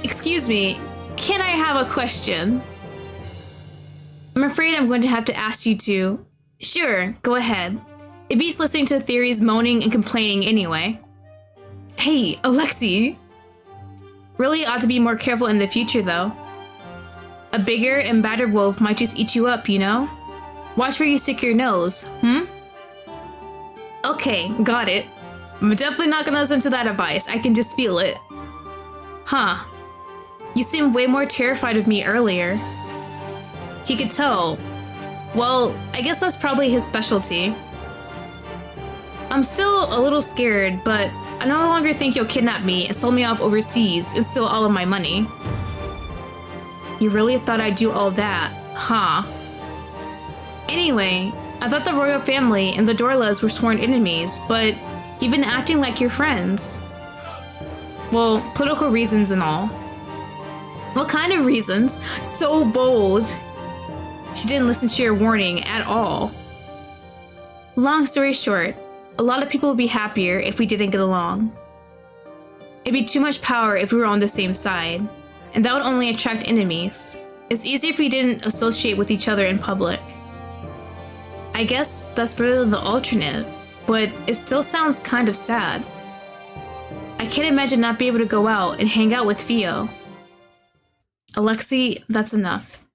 Excuse me, can I have a question? I'm afraid I'm going to have to ask you to. Sure, go ahead. If he's listening to Theory's moaning and complaining anyway. Hey, Alexi! Really ought to be more careful in the future, though. A bigger and badder wolf might just eat you up, you know? Watch where you stick your nose, Okay, got it. I'm definitely not gonna listen to that advice, I can just feel it. Huh. You seemed way more terrified of me earlier. He could tell. Well, I guess that's probably his specialty. I'm still a little scared, but I no longer think you'll kidnap me and sell me off overseas and steal all of my money. You really thought I'd do all that, huh? Anyway, I thought the royal family and the Dorlas were sworn enemies, but you've been acting like you're friends. Well, political reasons and all. What kind of reasons? So bold. She didn't listen to your warning at all. Long story short, a lot of people would be happier if we didn't get along. It'd be too much power if we were on the same side, and that would only attract enemies. It's easier if we didn't associate with each other in public. I guess that's better than the alternate, but it still sounds kind of sad. I can't imagine not being able to go out and hang out with Theo. Alexi, that's enough.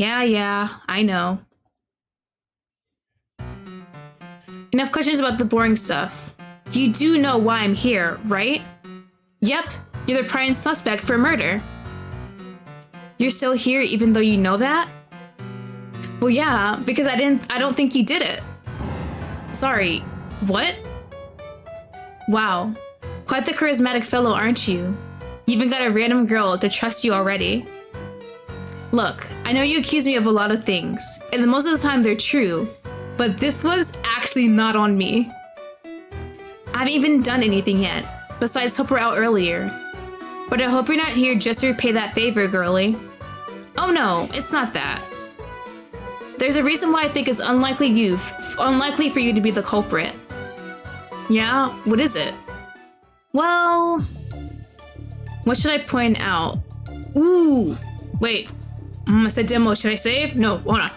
Yeah, I know. Enough questions about the boring stuff. You do know why I'm here, right? Yep, you're the prime suspect for murder. You're still here even though you know that? Well, yeah, because I don't think you did it. Sorry, what? Wow, quite the charismatic fellow, aren't you? You even got a random girl to trust you already. Look, I know you accuse me of a lot of things, and most of the time they're true, but this was actually not on me. I haven't even done anything yet, besides help her out earlier. But I hope you're not here just to repay that favor, girlie. Oh no, it's not that. There's a reason why I think it's unlikely for you to be the culprit. Yeah, what is it? Well, what should I point out? Ooh, wait. I said demo, should I save? No, hold on.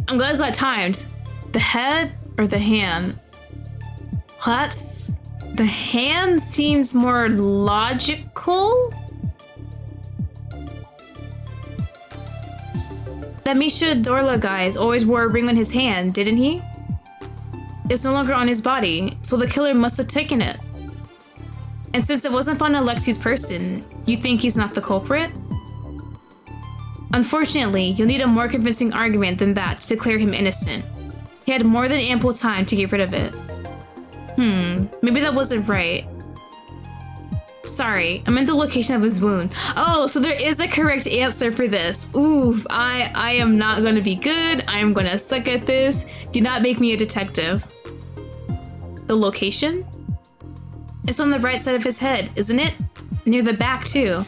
I'm glad it's not timed. The head or the hand? Well, the hand seems more logical? That Misha Dorla guy always wore a ring on his hand, didn't he? It's no longer on his body, so the killer must have taken it. And since it wasn't found on Alexi's person, you think he's not the culprit? Unfortunately, you'll need a more convincing argument than that to declare him innocent. He had more than ample time to get rid of it. Maybe that wasn't right. Sorry, I meant the location of his wound. Oh, so there is a correct answer for this. Oof, I am not gonna be good. I am gonna suck at this. Do not make me a detective. The location? It's on the right side of his head, isn't it? Near the back, too.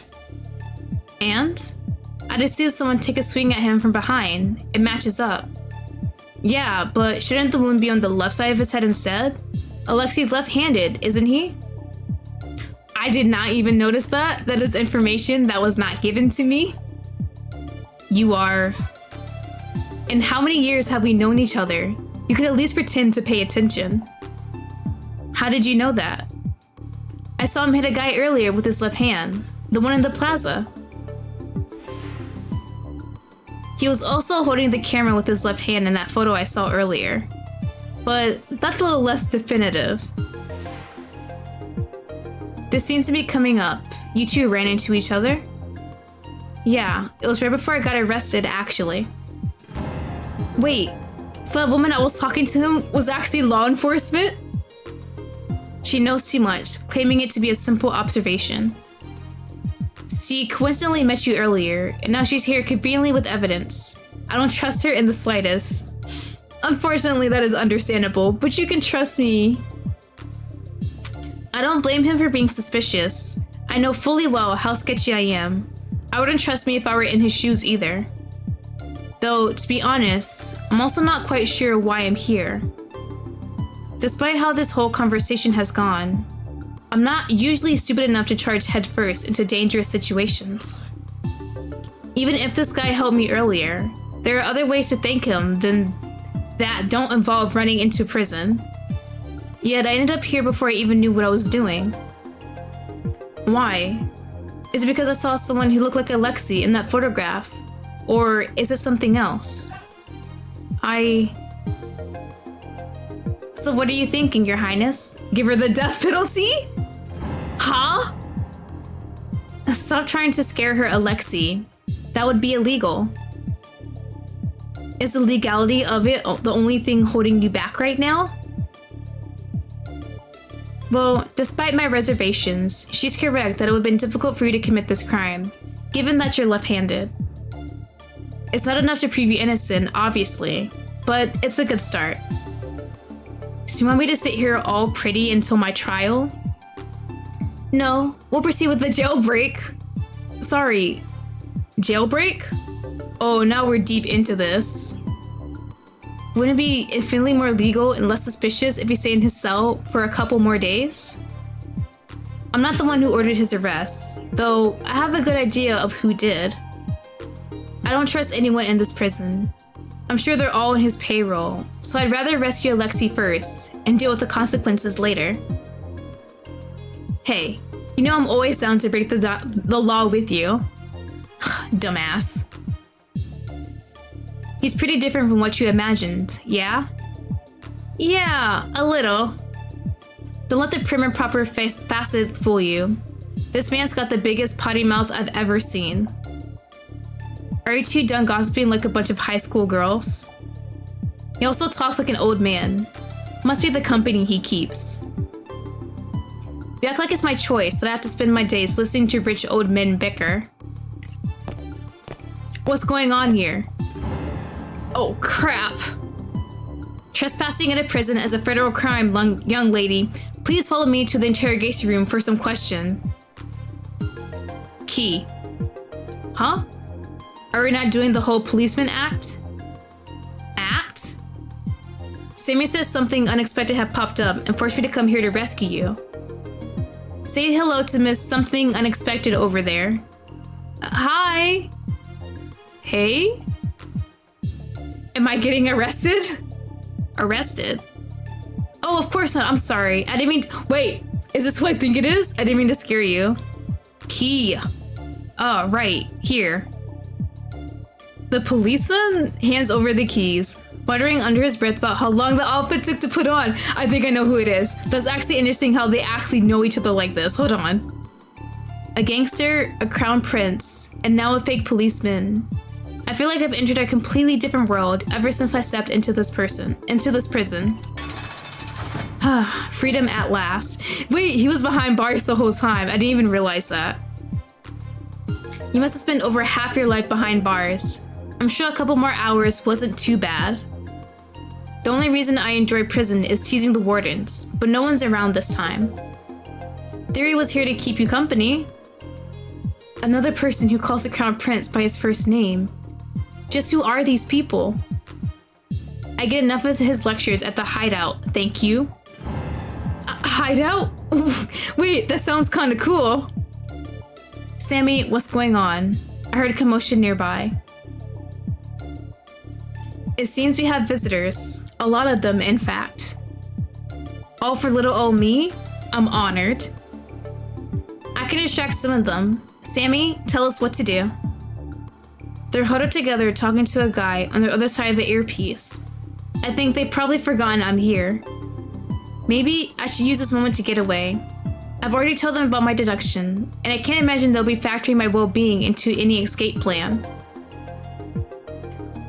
And? I just see someone take a swing at him from behind. It matches up. Yeah, but shouldn't the wound be on the left side of his head instead? Alexi's left-handed, isn't he? I did not even notice that. That is information that was not given to me. You are... And how many years have we known each other? You could at least pretend to pay attention. How did you know that? I saw him hit a guy earlier with his left hand. The one in the plaza. He was also holding the camera with his left hand in that photo I saw earlier. But that's a little less definitive. This seems to be coming up. You two ran into each other? Yeah, it was right before I got arrested, actually. Wait, so that woman I was talking to him was actually law enforcement? She knows too much, claiming it to be a simple observation. She coincidentally met you earlier, and now she's here conveniently with evidence. I don't trust her in the slightest. Unfortunately, that is understandable, but you can trust me. I don't blame him for being suspicious. I know fully well how sketchy I am. I wouldn't trust me if I were in his shoes either. Though, to be honest, I'm also not quite sure why I'm here. Despite how this whole conversation has gone, I'm not usually stupid enough to charge headfirst into dangerous situations. Even if this guy helped me earlier, there are other ways to thank him than that don't involve running into prison. Yet I ended up here before I even knew what I was doing. Why? Is it because I saw someone who looked like Alexi in that photograph? Or is it something else? So what are you thinking, Your Highness? Give her the death penalty? Huh? Stop trying to scare her, Alexi. That would be illegal. Is the legality of it the only thing holding you back right now? Well, despite my reservations, she's correct that it would have been difficult for you to commit this crime, given that you're left-handed. It's not enough to prove you innocent, obviously, but it's a good start. So you want me to sit here all pretty until my trial? No, we'll proceed with the jailbreak. Sorry, jailbreak? Oh, now we're deep into this. Wouldn't it be infinitely more legal and less suspicious if he stayed in his cell for a couple more days? I'm not the one who ordered his arrest, though I have a good idea of who did. I don't trust anyone in this prison. I'm sure they're all on his payroll, so I'd rather rescue Alexi first and deal with the consequences later. Hey, you know I'm always down to break the law with you. Dumbass. He's pretty different from what you imagined, yeah? Yeah, a little. Don't let the prim and proper facets fool you. This man's got the biggest potty mouth I've ever seen. Are you two done gossiping like a bunch of high school girls? He also talks like an old man. Must be the company he keeps. You act like it's my choice that I have to spend my days listening to rich old men bicker. What's going on here? Oh, crap. Trespassing in a prison is a federal crime, young lady. Please follow me to the interrogation room for some question. Key. Huh? Are we not doing the whole policeman act? Act? Sammy says something unexpected had popped up and forced me to come here to rescue you. Say hello to Miss Something Unexpected over there. Hi. Hey? Am I getting arrested? Arrested? Oh, of course not. I'm sorry. I didn't mean to... Wait, is this who I think it is? I didn't mean to scare you. Key. Oh, right. Here. The policeman hands over the keys, muttering under his breath about how long the outfit took to put on. I think I know who it is. That's actually interesting how they actually know each other like this. Hold on. A gangster, a crown prince, and now a fake policeman. I feel like I've entered a completely different world ever since I stepped into this prison. Freedom at last. Wait, he was behind bars the whole time. I didn't even realize that. You must have spent over half your life behind bars. I'm sure a couple more hours wasn't too bad. The only reason I enjoy prison is teasing the wardens, but no one's around this time. Theory was here to keep you company. Another person who calls the Crown Prince by his first name. Just who are these people? I get enough of his lectures at the hideout, thank you. Hideout? Wait, that sounds kinda cool. Sammy, what's going on? I heard a commotion nearby. It seems we have visitors. A lot of them, in fact. All for little old me? I'm honored. I can distract some of them. Sammy, tell us what to do. They're huddled together talking to a guy on the other side of the earpiece. I think they've probably forgotten I'm here. Maybe I should use this moment to get away. I've already told them about my deduction, and I can't imagine they'll be factoring my well-being into any escape plan.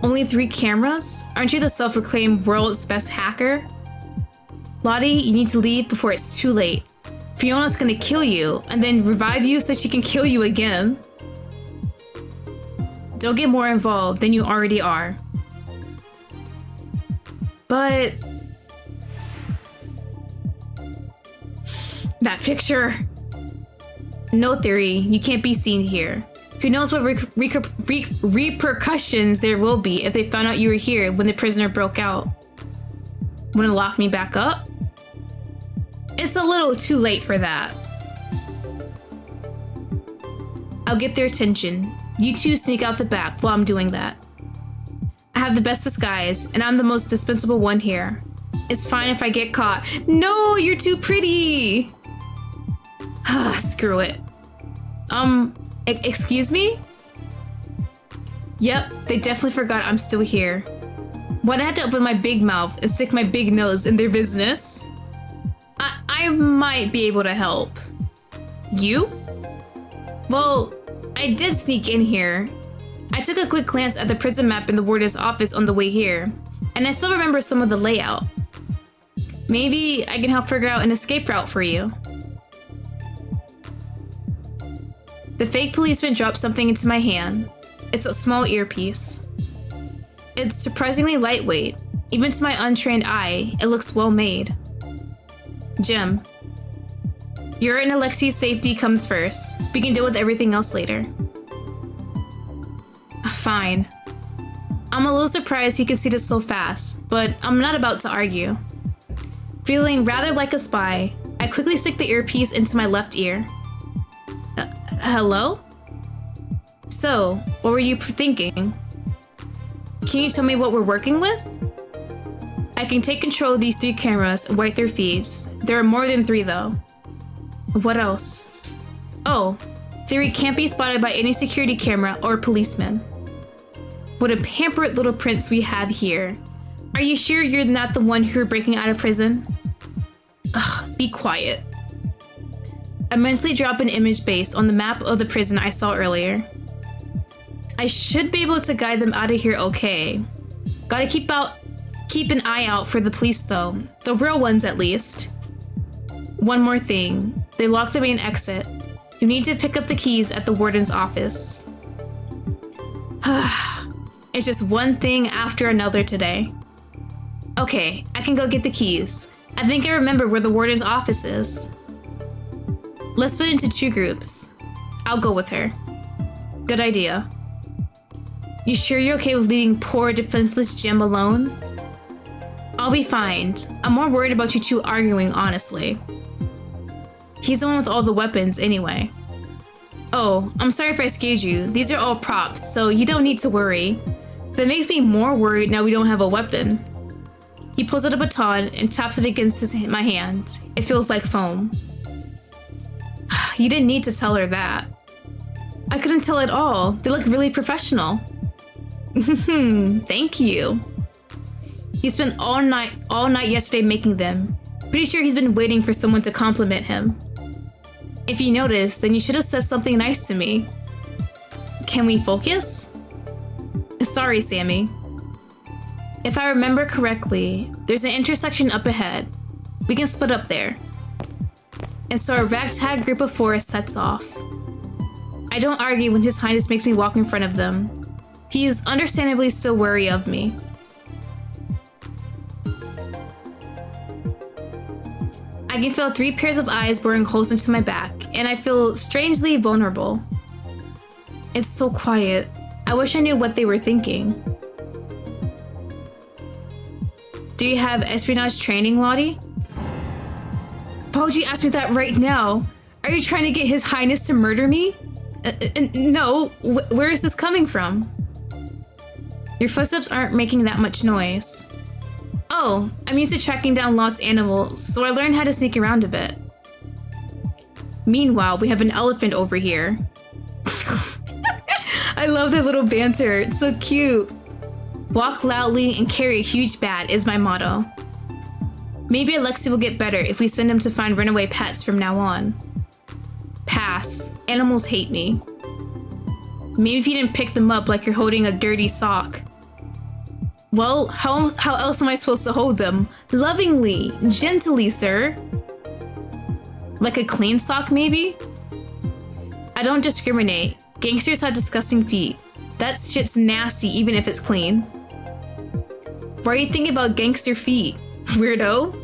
Only 3 cameras? Aren't you the self-proclaimed world's best hacker? Lottie, you need to leave before it's too late. Fiona's gonna kill you, and then revive you so she can kill you again. Don't get more involved than you already are. But... that picture. No, Theory, you can't be seen here. Who knows what repercussions there will be if they found out you were here when the prisoner broke out. Wanna lock me back up? It's a little too late for that. I'll get their attention. You two sneak out the back while I'm doing that. I have the best disguise, and I'm the most dispensable one here. It's fine if I get caught. No, you're too pretty! Screw it. Excuse me? Yep, they definitely forgot I'm still here. Why'd I have to open my big mouth and stick my big nose in their business? I might be able to help. You? Well, I did sneak in here. I took a quick glance at the prison map in the warden's office on the way here, and I still remember some of the layout. Maybe I can help figure out an escape route for you. The fake policeman dropped something into my hand. It's a small earpiece. It's surprisingly lightweight. Even to my untrained eye, it looks well made. Jim. Your and Alexi's safety comes first. We can deal with everything else later. Fine. I'm a little surprised he conceded so fast, but I'm not about to argue. Feeling rather like a spy, I quickly stick the earpiece into my left ear. Hello? So, what were you thinking? Can you tell me what we're working with? I can take control of these 3 cameras and wipe their feeds. There are more than 3 though. What else? Oh, Theory can't be spotted by any security camera or policeman. What a pampered little prince we have here. Are you sure you're not the one who are breaking out of prison? Ugh, be quiet. I mentally drop an image based on the map of the prison I saw earlier. I should be able to guide them out of here okay. Gotta keep an eye out for the police though. The real ones at least. One more thing. They locked the main exit. You need to pick up the keys at the warden's office. It's just one thing after another today. Okay, I can go get the keys. I think I remember where the warden's office is. Let's split into 2 groups. I'll go with her. Good idea. You sure you're okay with leaving poor defenseless Jim alone? I'll be fine. I'm more worried about you 2 arguing, honestly. He's the one with all the weapons anyway. Oh, I'm sorry if I scared you. These are all props, so you don't need to worry. That makes me more worried now we don't have a weapon. He pulls out a baton and taps it against my hand. It feels like foam. You didn't need to tell her that. I couldn't tell at all. They look really professional. Thank you. He spent all night yesterday making them. Pretty sure he's been waiting for someone to compliment him. If you noticed, then you should have said something nice to me. Can we focus? Sorry, Sammy. If I remember correctly, there's an intersection up ahead. We can split up there. And so a ragtag group of four sets off. I don't argue when His Highness makes me walk in front of them. He is understandably still wary of me. I can feel 3 pairs of eyes boring holes into my back, and I feel strangely vulnerable. It's so quiet. I wish I knew what they were thinking. Do you have espionage training, Lottie? Why would you ask me that right now? Are you trying to get His Highness to murder me? No, where is this coming from? Your footsteps aren't making that much noise. Oh, I'm used to tracking down lost animals, so I learned how to sneak around a bit. Meanwhile, we have an elephant over here. I love their little banter, it's so cute. Walk loudly and carry a huge bat is my motto. Maybe Alexi will get better if we send him to find runaway pets from now on. Pass. Animals hate me. Maybe if you didn't pick them up like you're holding a dirty sock. Well, how else am I supposed to hold them? Lovingly, gently, sir. Like a clean sock, maybe? I don't discriminate. Gangsters have disgusting feet. That shit's nasty even if it's clean. Why are you thinking about gangster feet, weirdo?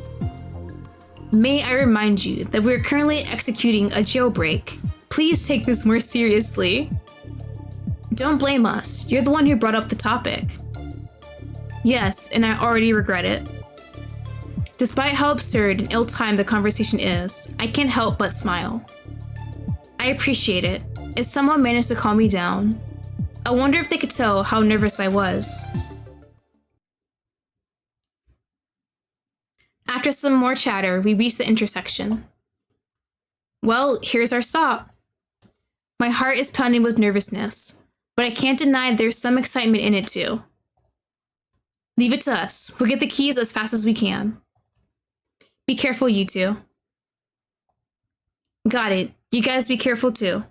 May I remind you that we're currently executing a jailbreak. Please take this more seriously. Don't blame us. You're the one who brought up the topic. Yes, and I already regret it. Despite how absurd and ill-timed the conversation is, I can't help but smile. I appreciate it. If someone managed to calm me down, I wonder if they could tell how nervous I was. After some more chatter, we reach the intersection. Well, here's our stop. My heart is pounding with nervousness, but I can't deny there's some excitement in it too. Leave it to us. We'll get the keys as fast as we can. Be careful, you two. Got it. You guys be careful too.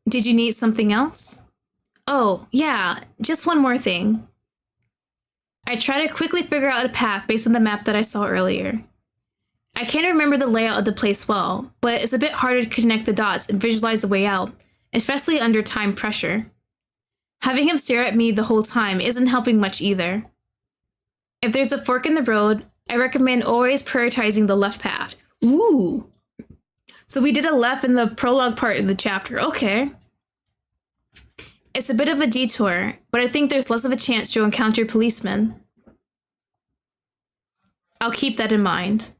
Did you need something else? Oh, yeah, just one more thing. I try to quickly figure out a path based on the map that I saw earlier. I can't remember the layout of the place well, but it's a bit harder to connect the dots and visualize the way out, especially under time pressure. Having him stare at me the whole time isn't helping much either. If there's a fork in the road, I recommend always prioritizing the left path. Ooh! So we did a left in the prologue part of the chapter, okay. It's a bit of a detour, but I think there's less of a chance you'll encounter policemen. I'll keep that in mind.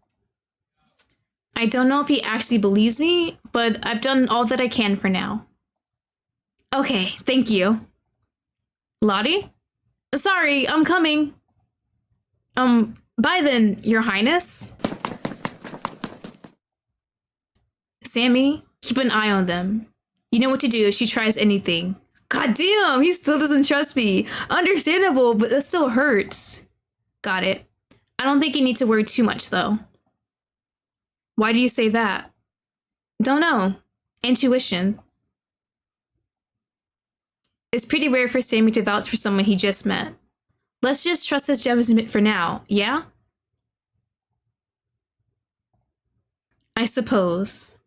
I don't know if he actually believes me, but I've done all that I can for now. Okay, thank you. Lottie? Sorry, I'm coming. Bye then, Your Highness. Sammy, keep an eye on them. You know what to do if she tries anything. God damn, he still doesn't trust me. Understandable, but that still hurts. Got it. I don't think you need to worry too much, though. Why do you say that? Don't know. Intuition. It's pretty rare for Sammy to vouch for someone he just met. Let's just trust his judgment for now, yeah? I suppose.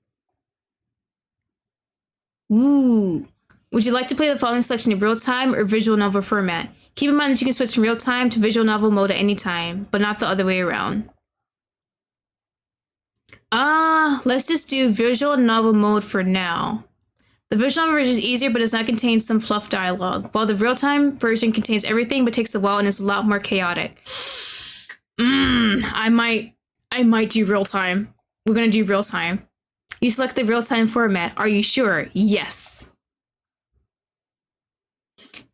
Ooh. Would you like to play the following selection in real time or visual novel format? Keep in mind that you can switch from real time to visual novel mode at any time, but not the other way around. Let's just do visual novel mode for now. The visual novel version is easier but does not contain some fluff dialogue, while the real-time version contains everything but takes a while and is a lot more chaotic. I might do real-time. We're gonna do real-time. You select the real-time format. Are you sure? Yes.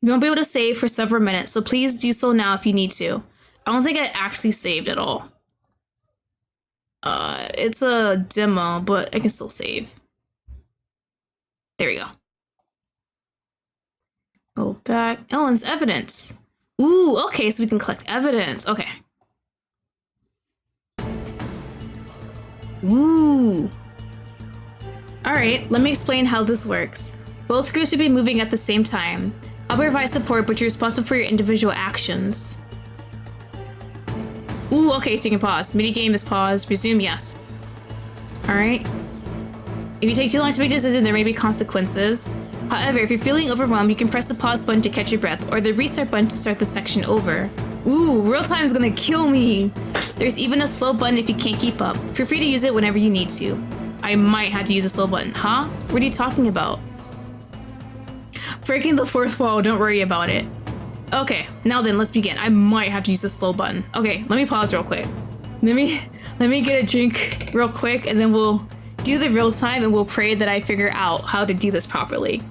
You won't be able to save for several minutes, so please do so now if you need to. I don't think I actually saved at all. It's a demo, but I can still save. There we go. Go back. Oh, it's evidence. Ooh, okay, so we can collect evidence. Okay. Ooh. All right, let me explain how this works. Both groups will be moving at the same time. I'll provide support, but you're responsible for your individual actions. Ooh, okay, so you can pause. Minigame is pause. Resume, yes. Alright. If you take too long to make a decision, there may be consequences. However, if you're feeling overwhelmed, you can press the pause button to catch your breath, or the restart button to start the section over. Ooh, real time is gonna kill me. There's even a slow button if you can't keep up. Feel free to use it whenever you need to. I might have to use a slow button. Huh? What are you talking about? Breaking the fourth wall, don't worry about it. Okay, now then, let's begin. I might have to use the slow button. Okay, let me pause real quick. Let me get a drink real quick, and then we'll do the real time, and we'll pray that I figure out how to do this properly.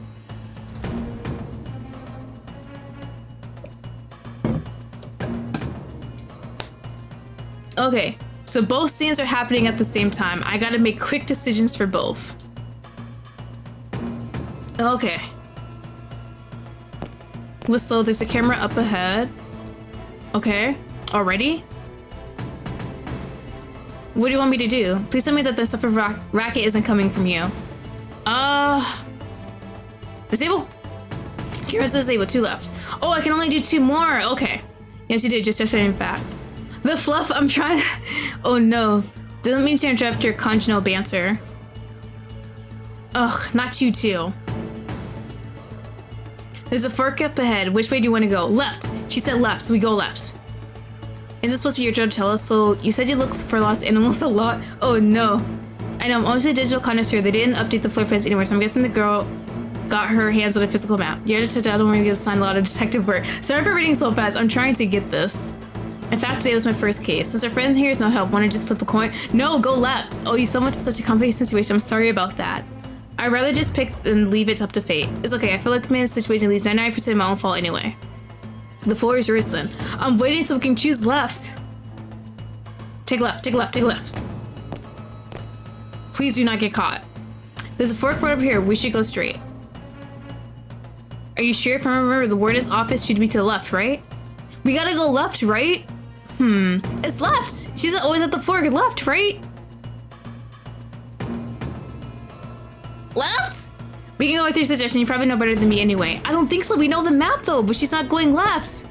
Okay, so both scenes are happening at the same time. I gotta make quick decisions for both. Okay. Whistle, there's a camera up ahead. Okay, already? What do you want me to do? Please tell me that the suffer racket isn't coming from you. Disable? Camera's disabled, 2 left. Oh, I can only do 2 more, okay. Yes, you did, just yesterday, in fact. The fluff, I'm trying to... Oh no. Doesn't mean to interrupt your conjugal banter. Ugh, not you too. There's a fork up ahead. Which way do you want to go? Left. She said left, so we go left. Is this supposed to be your job to tell us? So you said you look for lost animals a lot? Oh no. I know, I'm almost a digital connoisseur. They didn't update the floor plans anywhere, so I'm guessing the girl got her hands on a physical map. You had to check out, I don't want to get assigned a lot of detective work. Sorry for reading so fast. I'm trying to get this. In fact, today was my first case. Since our friend here is no help, want to just flip a coin? No, go left. Oh, you so much to such a complicated situation. I'm sorry about that. I'd rather just pick and leave it up to fate. It's okay. I feel like I'm in a situation at least 99% of my own fault anyway. The floor is yours then. I'm waiting so we can choose left. Take left, take left, take left. Please do not get caught. There's a fork right up here. We should go straight. Are you sure? If I remember, the warden's office should be to the left, right? We gotta go left, right? It's left. She's always at the fork. Left, right? Left? We can go with your suggestion. You probably know better than me anyway. I don't think so. We know the map though, but she's not going left.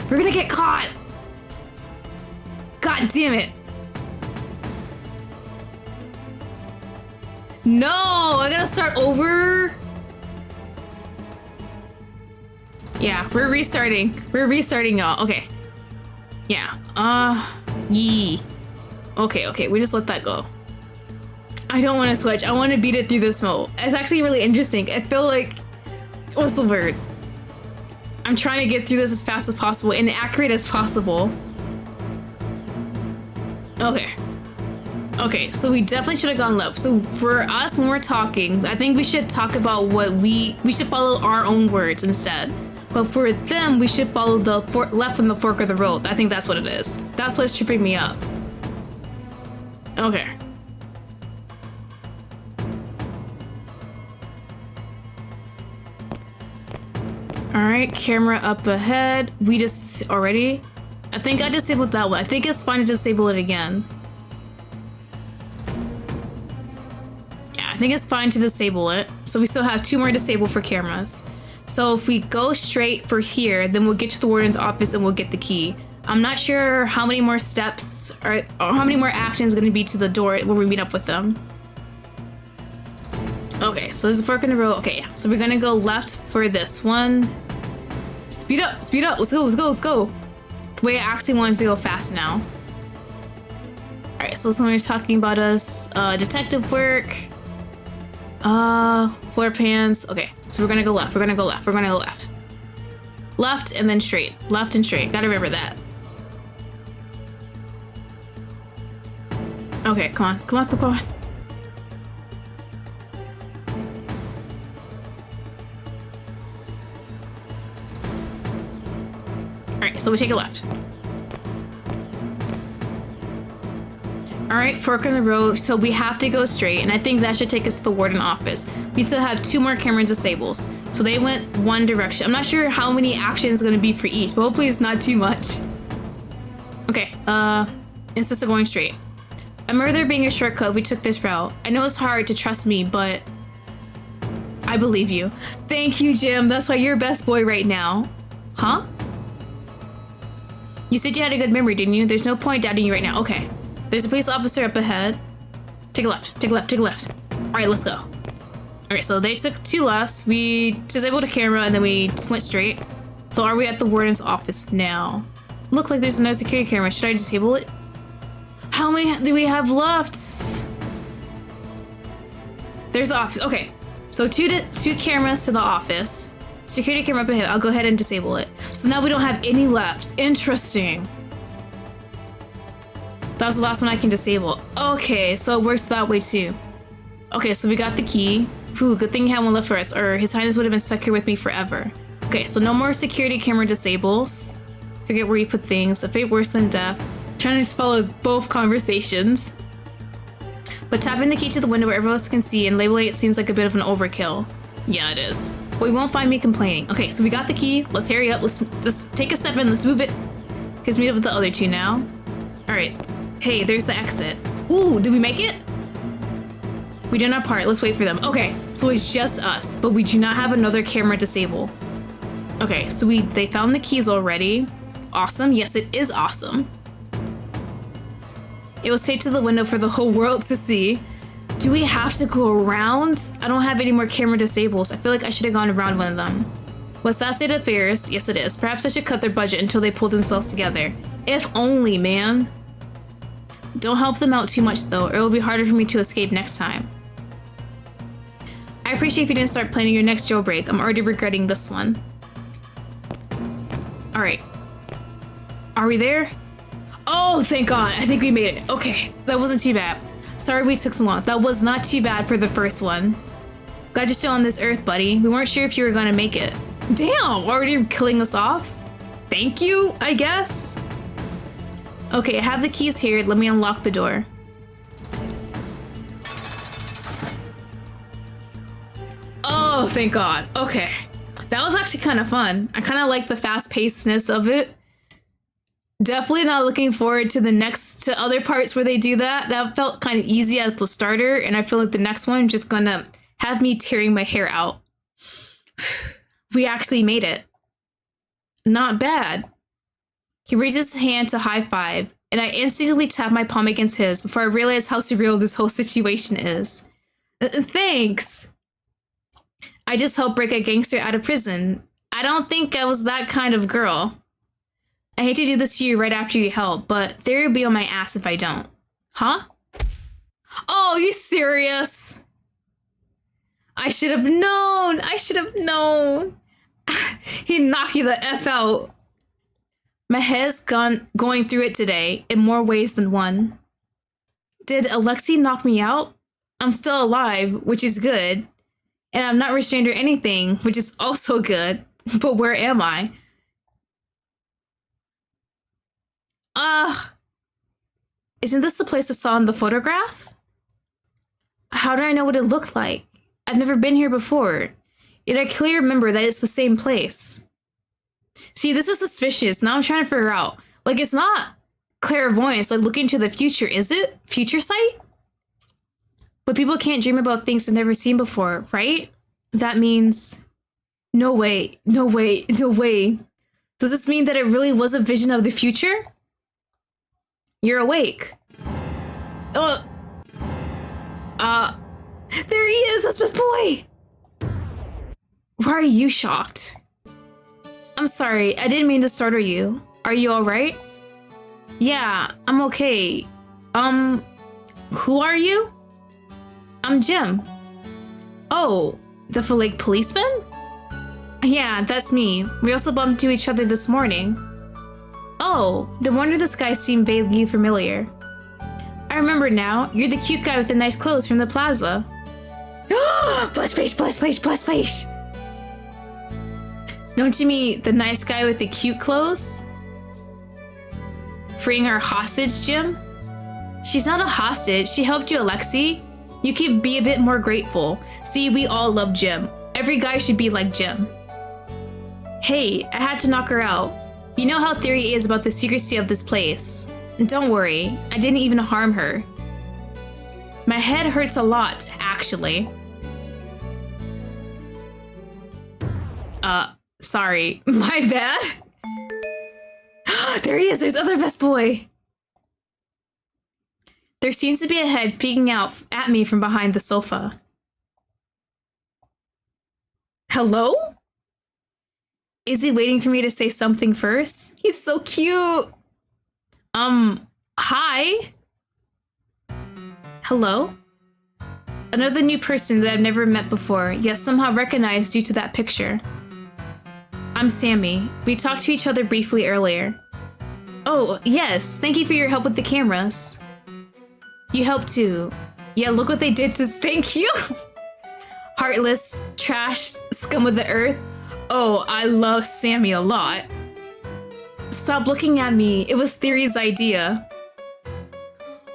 We're gonna get caught. God damn it. No, I gotta start over. Yeah, we're restarting. We're restarting, y'all. Okay. Yeah. Yee. Okay, we just let that go. I don't want to switch. I want to beat it through this mode. It's actually really interesting. I feel like... What's the word? I'm trying to get through this as fast as possible and accurate as possible. Okay, so we definitely should have gone left. So for us, when we're talking, I think we should talk about what we should follow our own words instead. But for them, we should follow the left from the fork of the road. I think that's what it is. That's what's tripping me up. Okay. Alright, camera up ahead. We just already? I think I disabled that one. I think it's fine to disable it again. Yeah, I think it's fine to disable it. So we still have 2 more disabled for cameras. So if we go straight for here, then we'll get to the warden's office and we'll get the key. I'm not sure how many more steps or how many more actions going to be to the door when we meet up with them. Okay, so there's a fork in the road. Okay, yeah. So we're going to go left for this one. Speed up, speed up. Let's go, let's go, let's go. The way I actually wanted to go fast now. All right, so someone's talking about us. Detective work. Floor plans. Okay. So we're gonna go left, we're gonna go left, we're gonna go left. Left and then straight. Left and straight. Gotta remember that. Okay, come on. Come on, come on. Alright, so we take a left. Alright, fork in the road, so we have to go straight, and I think that should take us to the warden office. We still have 2 more camera disables, so they went one direction. I'm not sure how many actions going to be for each, but hopefully it's not too much. Okay, instead of going straight. I remember there being a shortcut, we took this route. I know it's hard to trust me, but I believe you. Thank you, Jim. That's why you're best boy right now. Huh? You said you had a good memory, didn't you? There's no point doubting you right now. Okay. There's a police officer up ahead. Take a left. Take a left. Take a left. All right, let's go. Okay, so they took 2 lefts. We disabled the camera and then we went straight. So are we at the warden's office now? Looks like there's no security camera. Should I disable it? How many do we have left? There's the office. Okay, so two cameras to the office. Security camera up ahead. I'll go ahead and disable it. So now we don't have any lefts. Interesting. That was the last one I can disable. Okay, so it works that way too. Okay, so we got the key. Whew, good thing you had one left for us, or His Highness would have been stuck here with me forever. Okay, so no more security camera disables. Forget where you put things. A fate worse than death. Trying to just follow both conversations. But tapping the key to the window where everyone else can see and labeling it seems like a bit of an overkill. Yeah, it is. But you won't find me complaining. Okay, so we got the key. Let's hurry up. Let's take a step in. Let's move it. Let's meet up with the other 2 now. All right. Hey, there's the exit. Ooh, did we make it? We did our part. Let's wait for them. Okay, so it's just us, but we do not have another camera disabled. Okay, so they found the keys already. Awesome. Yes, it is awesome. It was taped to the window for the whole world to see. Do we have to go around? I don't have any more camera disables. I feel like I should have gone around one of them. What's that state of affairs? Yes, it is. Perhaps I should cut their budget until they pull themselves together. If only, man. Don't help them out too much, though, or it'll be harder for me to escape next time. I appreciate if you didn't start planning your next jailbreak. I'm already regretting this one. All right. Are we there? Oh, thank God. I think we made it. Okay, that wasn't too bad. Sorry we took so long. That was not too bad for the first one. Glad you're still on this earth, buddy. We weren't sure if you were gonna make it. Damn, already killing us off? Thank you, I guess. Okay, I have the keys here. Let me unlock the door. Oh, thank God. Okay. That was actually kind of fun. I kind of like the fast-pacedness of it. Definitely not looking forward to other parts where they do that. That felt kind of easy as the starter, and I feel like the next one just gonna have me tearing my hair out. We actually made it. Not bad. He raises his hand to high five, and I instinctively tap my palm against his before I realize how surreal this whole situation is. Thanks. I just helped break a gangster out of prison. I don't think I was that kind of girl. I hate to do this to you right after you help, but theory will be on my ass if I don't. Huh? Oh, you serious? I should have known. I should have known. He'd knock you the F out. My head's going through it today in more ways than one. Did Alexei knock me out? I'm still alive, which is good. And I'm not restrained or anything, which is also good. But where am I? Isn't this the place I saw in the photograph? How do I know what it looked like? I've never been here before. Yet I clearly remember that it's the same place. See, this is suspicious. Now I'm trying to figure out. Like, it's not clairvoyance, like looking to the future, is it? Future sight? But people can't dream about things they've never seen before, right? That means... No way, no way, no way. Does this mean that it really was a vision of the future? You're awake. There he is, that's my boy! Why are you shocked? I'm sorry, I didn't mean to startle you. Are you alright? Yeah, I'm okay. Who are you? I'm Jim. Oh, the Lake policeman? Yeah, that's me. We also bumped into each other this morning. Oh, no wonder this guy seemed vaguely familiar. I remember now. You're the cute guy with the nice clothes from the plaza. Blush face, blush face, blush face. Don't you mean the nice guy with the cute clothes? Freeing her hostage, Jim? She's not a hostage. She helped you, Alexei. You can be a bit more grateful. See, we all love Jim. Every guy should be like Jim. Hey, I had to knock her out. You know how theory is about the secrecy of this place. And don't worry, I didn't even harm her. My head hurts a lot, actually. Sorry. My bad. There he is. There's other best boy. There seems to be a head peeking out at me from behind the sofa. Hello? Is he waiting for me to say something first? He's so cute. Hi? Hello? Another new person that I've never met before, yet somehow recognized due to that picture. I'm Sammy. We talked to each other briefly earlier. Oh, yes. Thank you for your help with the cameras. You helped too. Yeah, look what they did to thank you. Heartless, trash, scum of the earth. Oh, I love Sammy a lot. Stop looking at me. It was Theory's idea.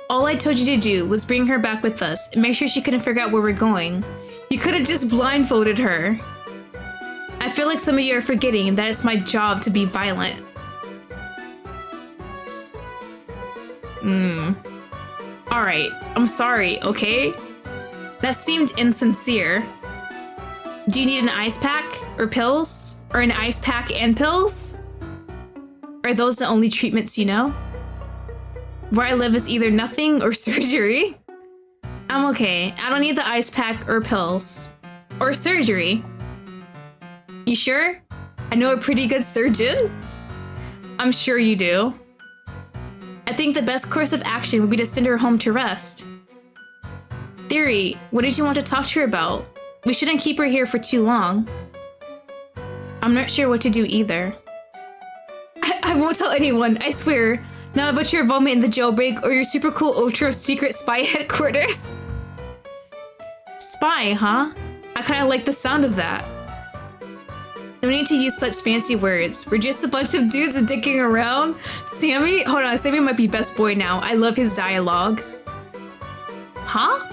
All I told you to do was bring her back with us and make sure she couldn't figure out where we're going. You could have just blindfolded her. I feel like some of you are forgetting that it's my job to be violent. Alright, I'm sorry, okay? That seemed insincere. Do you need an ice pack or pills? Or an ice pack and pills? Are those the only treatments you know? Where I live is either nothing or surgery. I'm okay. I don't need the ice pack or pills. Or surgery. You sure? I know a pretty good surgeon. I'm sure you do. I think the best course of action would be to send her home to rest. Theory, what did you want to talk to her about? We shouldn't keep her here for too long. I'm not sure what to do either. I won't tell anyone, I swear. Not about your involvement in the jailbreak or your super cool ultra secret spy headquarters. Spy, huh? I kinda like the sound of that. No need to use such fancy words. We're just a bunch of dudes dicking around. Sammy? Hold on, Sammy might be best boy now. I love his dialogue. Huh?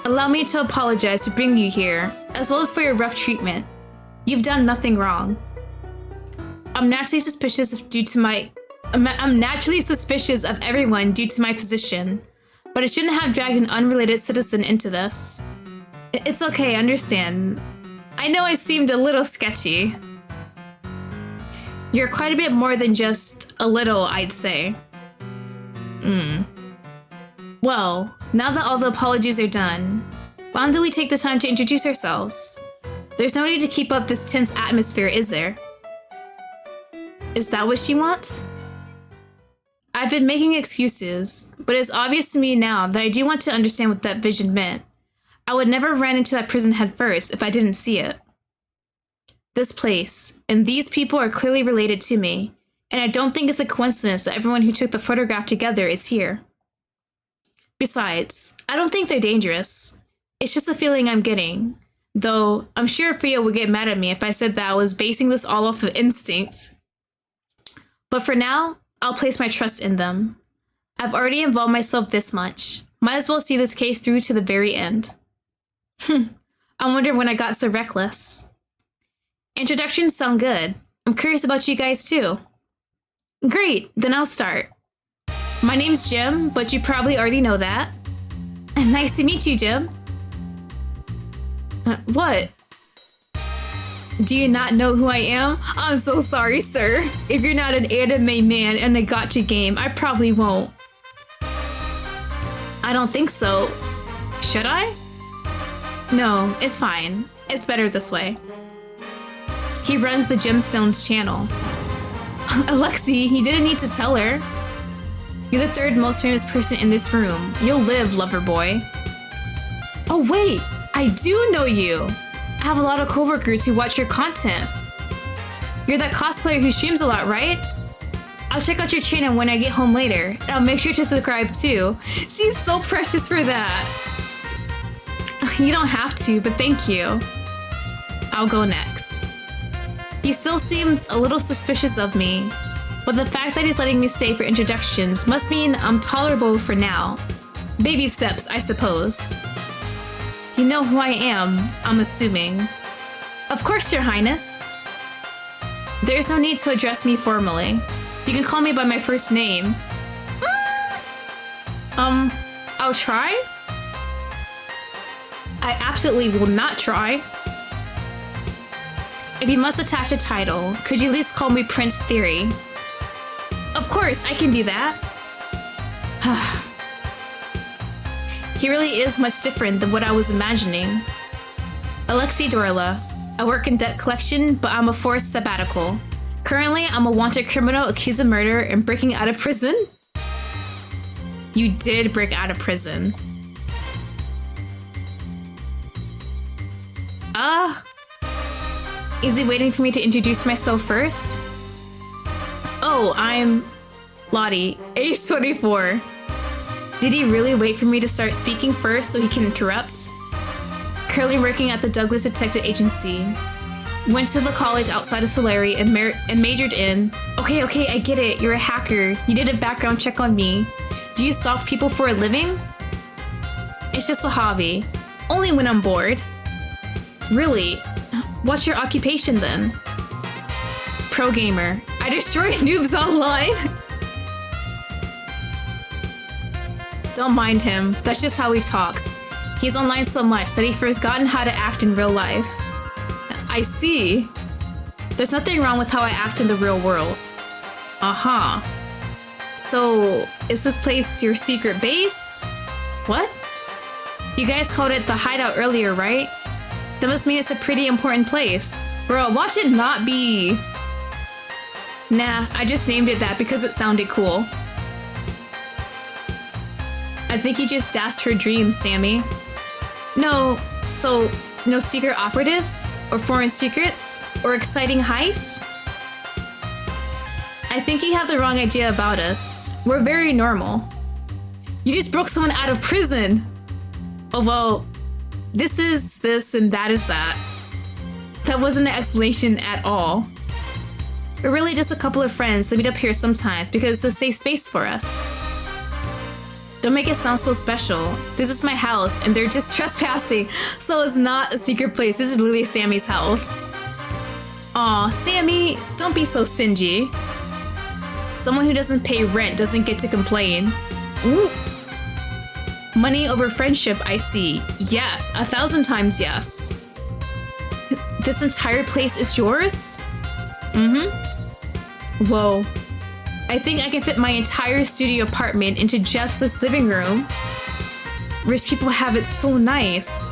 Allow me to apologize for bringing you here, as well as for your rough treatment. You've done nothing wrong. I'm naturally suspicious of everyone due to my position, but I shouldn't have dragged an unrelated citizen into this. It's okay, I understand. I know I seemed a little sketchy. You're quite a bit more than just a little, I'd say. Well, now that all the apologies are done, why don't we take the time to introduce ourselves? There's no need to keep up this tense atmosphere, is there? Is that what she wants? I've been making excuses, but it's obvious to me now that I do want to understand what that vision meant. I would never have ran into that prison head first if I didn't see it. This place, and these people are clearly related to me, and I don't think it's a coincidence that everyone who took the photograph together is here. Besides, I don't think they're dangerous. It's just a feeling I'm getting. Though, I'm sure Fia would get mad at me if I said that I was basing this all off of instinct. But for now, I'll place my trust in them. I've already involved myself this much. Might as well see this case through to the very end. I wonder when I got so reckless. Introductions sound good. I'm curious about you guys too. Great, then I'll start. My name's Jim, but you probably already know that. Nice to meet you, Jim. What? Do you not know who I am? I'm so sorry, sir. If you're not an anime man in a gacha game, I probably won't. I don't think so. Should I? No, it's fine. It's better this way. He runs the Gemstones channel. Alexi, he didn't need to tell her. You're the third most famous person in this room. You'll live, lover boy. Oh wait, I do know you. I have a lot of coworkers who watch your content. You're that cosplayer who streams a lot, right? I'll check out your channel when I get home later, and I'll make sure to subscribe too. She's so precious for that. You don't have to, but thank you. I'll go next. He still seems a little suspicious of me, but the fact that he's letting me stay for introductions must mean I'm tolerable for now. Baby steps, I suppose. You know who I am, I'm assuming. Of course, Your Highness. There's no need to address me formally. You can call me by my first name. I'll try? I absolutely will not try. If you must attach a title, could you at least call me Prince Theory? Of course, I can do that. He really is much different than what I was imagining. Alexi Dorla. I work in debt collection, but I'm a forced sabbatical. Currently, I'm a wanted criminal accused of murder and breaking out of prison. You did break out of prison. Is he waiting for me to introduce myself first? Oh, I'm Lottie, age 24. Did he really wait for me to start speaking first so he can interrupt? Currently working at the Douglas Detective Agency. Went to the college outside of Solari and majored in... Okay, I get it. You're a hacker. You did a background check on me. Do you stalk people for a living? It's just a hobby. Only when I'm bored. Really? What's your occupation then? Pro gamer. I destroy noobs online. Don't mind him. That's just how he talks. He's online so much that he's forgotten how to act in real life. I see. There's nothing wrong with how I act in the real world. Uh-huh. So, is this place your secret base? What? You guys called it the hideout earlier, right? That must mean it's a pretty important place. Bro, watch it not be. Nah, I just named it that because it sounded cool. I think you just dashed her dreams, Sammy. No, so no secret operatives? Or foreign secrets? Or exciting heist? I think you have the wrong idea about us. We're very normal. You just broke someone out of prison! Oh well, this is this and that is that. That wasn't an explanation at all. We're really just a couple of friends that meet up here sometimes because it's a safe space for us. Don't make it sound so special. This is my house and they're just trespassing, so it's not a secret place. This is literally Sammy's house. Aw, Sammy, don't be so stingy. Someone who doesn't pay rent doesn't get to complain. Ooh. Money over friendship, I see. Yes, 1,000 times yes. This entire place is yours? Mm-hmm. Whoa. I think I can fit my entire studio apartment into just this living room. Rich people have it so nice.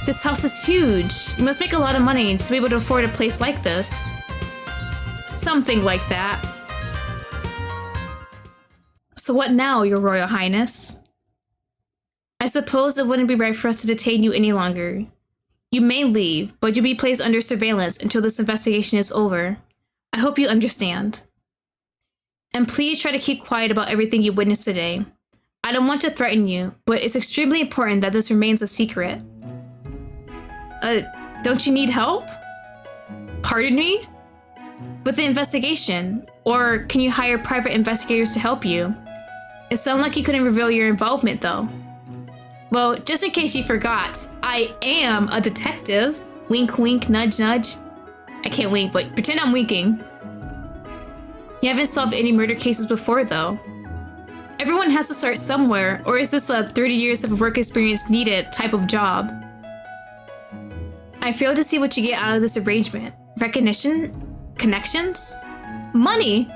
This house is huge. You must make a lot of money to be able to afford a place like this. Something like that. So what now, Your Royal Highness? I suppose it wouldn't be right for us to detain you any longer. You may leave, but you'll be placed under surveillance until this investigation is over. I hope you understand. And please try to keep quiet about everything you witnessed today. I don't want to threaten you, but it's extremely important that this remains a secret. Don't you need help? Pardon me? With the investigation? Or can you hire private investigators to help you? It sounded like you couldn't reveal your involvement, though. Well, just in case you forgot, I am a detective. Wink, wink, nudge, nudge. I can't wink, but pretend I'm winking. You haven't solved any murder cases before, though. Everyone has to start somewhere, or is this a 30 years of work experience needed type of job? I fail to see what you get out of this arrangement. Recognition? Connections? Money?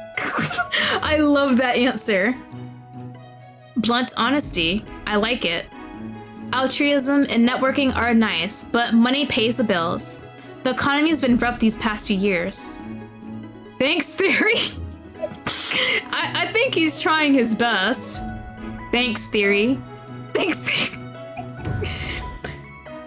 I love that answer. Blunt honesty. I like it. Altruism and networking are nice, but money pays the bills. The economy's been rough these past few years. Thanks, Theory. I think he's trying his best. Thanks, Theory. Thanks.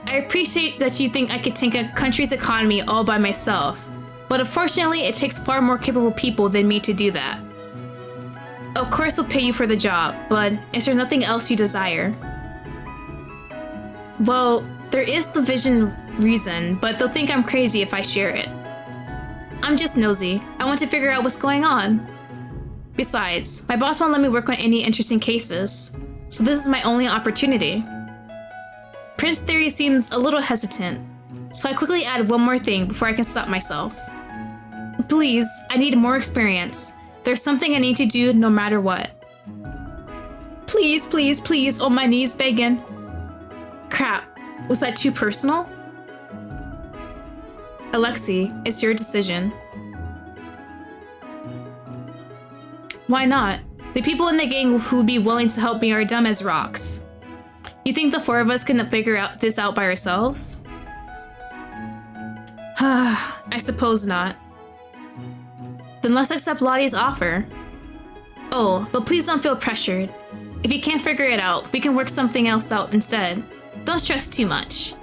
I appreciate that you think I could tank a country's economy all by myself, but unfortunately, it takes far more capable people than me to do that. Of course, we'll pay you for the job, but is there nothing else you desire? Well, there is the vision reason, but they'll think I'm crazy if I share it. I'm just nosy. I want to figure out what's going on. Besides, my boss won't let me work on any interesting cases, so this is my only opportunity. Prince Theory seems a little hesitant, so I quickly add one more thing before I can stop myself. Please, I need more experience. There's something I need to do no matter what. Please, please, please, on my knees begging. Crap, was that too personal? Alexi, it's your decision. Why not? The people in the gang who'd be willing to help me are dumb as rocks. You think the four of us can figure this out by ourselves? I suppose not. Then let's accept Lottie's offer. Oh, but please don't feel pressured. If you can't figure it out, we can work something else out instead. Don't stress too much.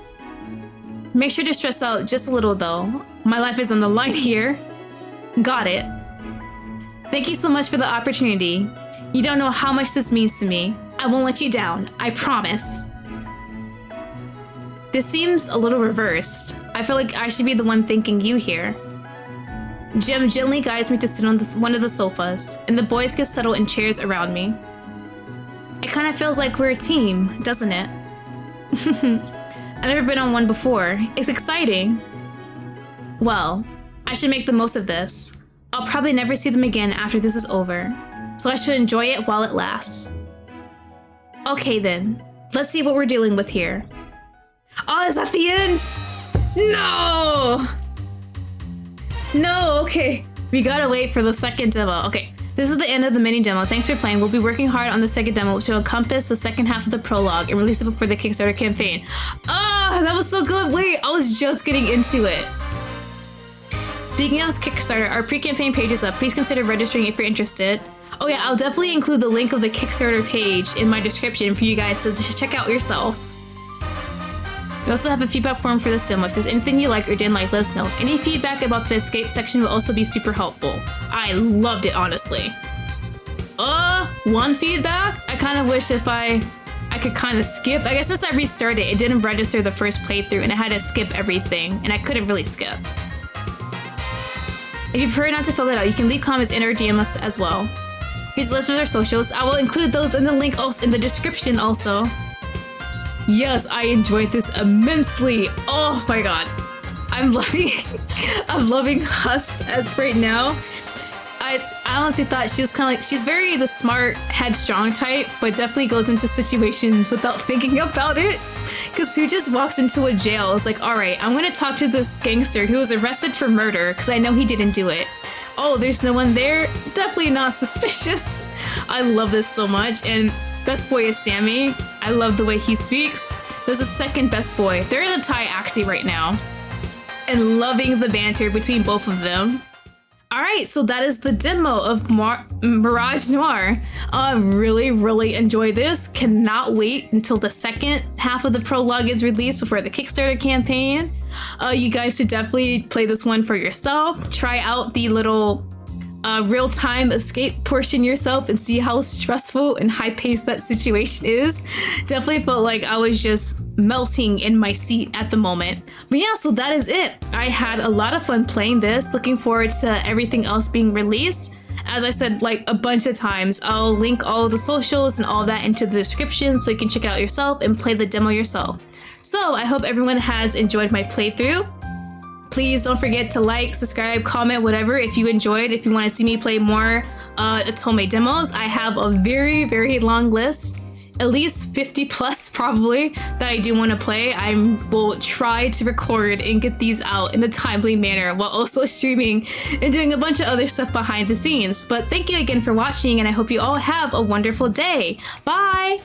Make sure to stress out just a little though. My life is on the line here. Got it. Thank you so much for the opportunity. You don't know how much this means to me. I won't let you down, I promise. This seems a little reversed. I feel like I should be the one thanking you here. Jim gently guides me to sit on one of the sofas, and the boys get settled in chairs around me. It kind of feels like we're a team, doesn't it? I've never been on one before. It's exciting. Well, I should make the most of this. I'll probably never see them again after this is over, so I should enjoy it while it lasts. Okay then, let's see what we're dealing with here. Oh, is that the end? No! No, okay. We gotta wait for the second demo. Okay, this is the end of the mini demo. Thanks for playing. We'll be working hard on the second demo to encompass the second half of the prologue and release it before the Kickstarter campaign. Ah, that was so good. Wait, I was just getting into it. Speaking of Kickstarter, our pre-campaign page is up. Please consider registering if you're interested. Oh yeah, I'll definitely include the link of the Kickstarter page in my description for you guys to check out yourself. We also have a feedback form for this demo. If there's anything you like or didn't like, let us know. Any feedback about the escape section will also be super helpful. I loved it, honestly. One feedback? I kind of wish if I could kind of skip. I guess since I restarted, it didn't register the first playthrough and I had to skip everything, and I couldn't really skip. If you prefer not to fill it out, you can leave comments in or DM us as well. Here's a list of our socials. I will include those in the link also in the description also. Yes, I enjoyed this immensely. Oh my god. I'm loving Huss as right now. I honestly thought she was kind of like, she's very the smart, headstrong type, but definitely goes into situations without thinking about it. Because who just walks into a jail is like, all right, I'm gonna talk to this gangster who was arrested for murder because I know he didn't do it. Oh, there's no one there? Definitely not suspicious. I love this so much. And best boy is Sammy. I love the way he speaks. There's a second best boy. They're in a tie actually right now. And loving the banter between both of them. Alright, so that is the demo of Mirage Noir. I really enjoyed this. Cannot wait until the second half of the prologue is released before the Kickstarter campaign. You guys should definitely play this one for yourself. Try out the little real-time escape portion yourself and see how stressful and high-paced that situation is. Definitely felt like I was just melting in my seat at the moment. But yeah, so that is it. I had a lot of fun playing this. Looking forward to everything else being released. As I said like a bunch of times, I'll link all of the socials and all that into the description so you can check it out yourself and play the demo yourself. So I hope everyone has enjoyed my playthrough. Please don't forget to like, subscribe, comment, whatever if you enjoyed. If you want to see me play more Otome demos, I have a very long list, at least 50 plus probably, that I do want to play. I will try to record and get these out in a timely manner while also streaming and doing a bunch of other stuff behind the scenes. But thank you again for watching, and I hope you all have a wonderful day. Bye!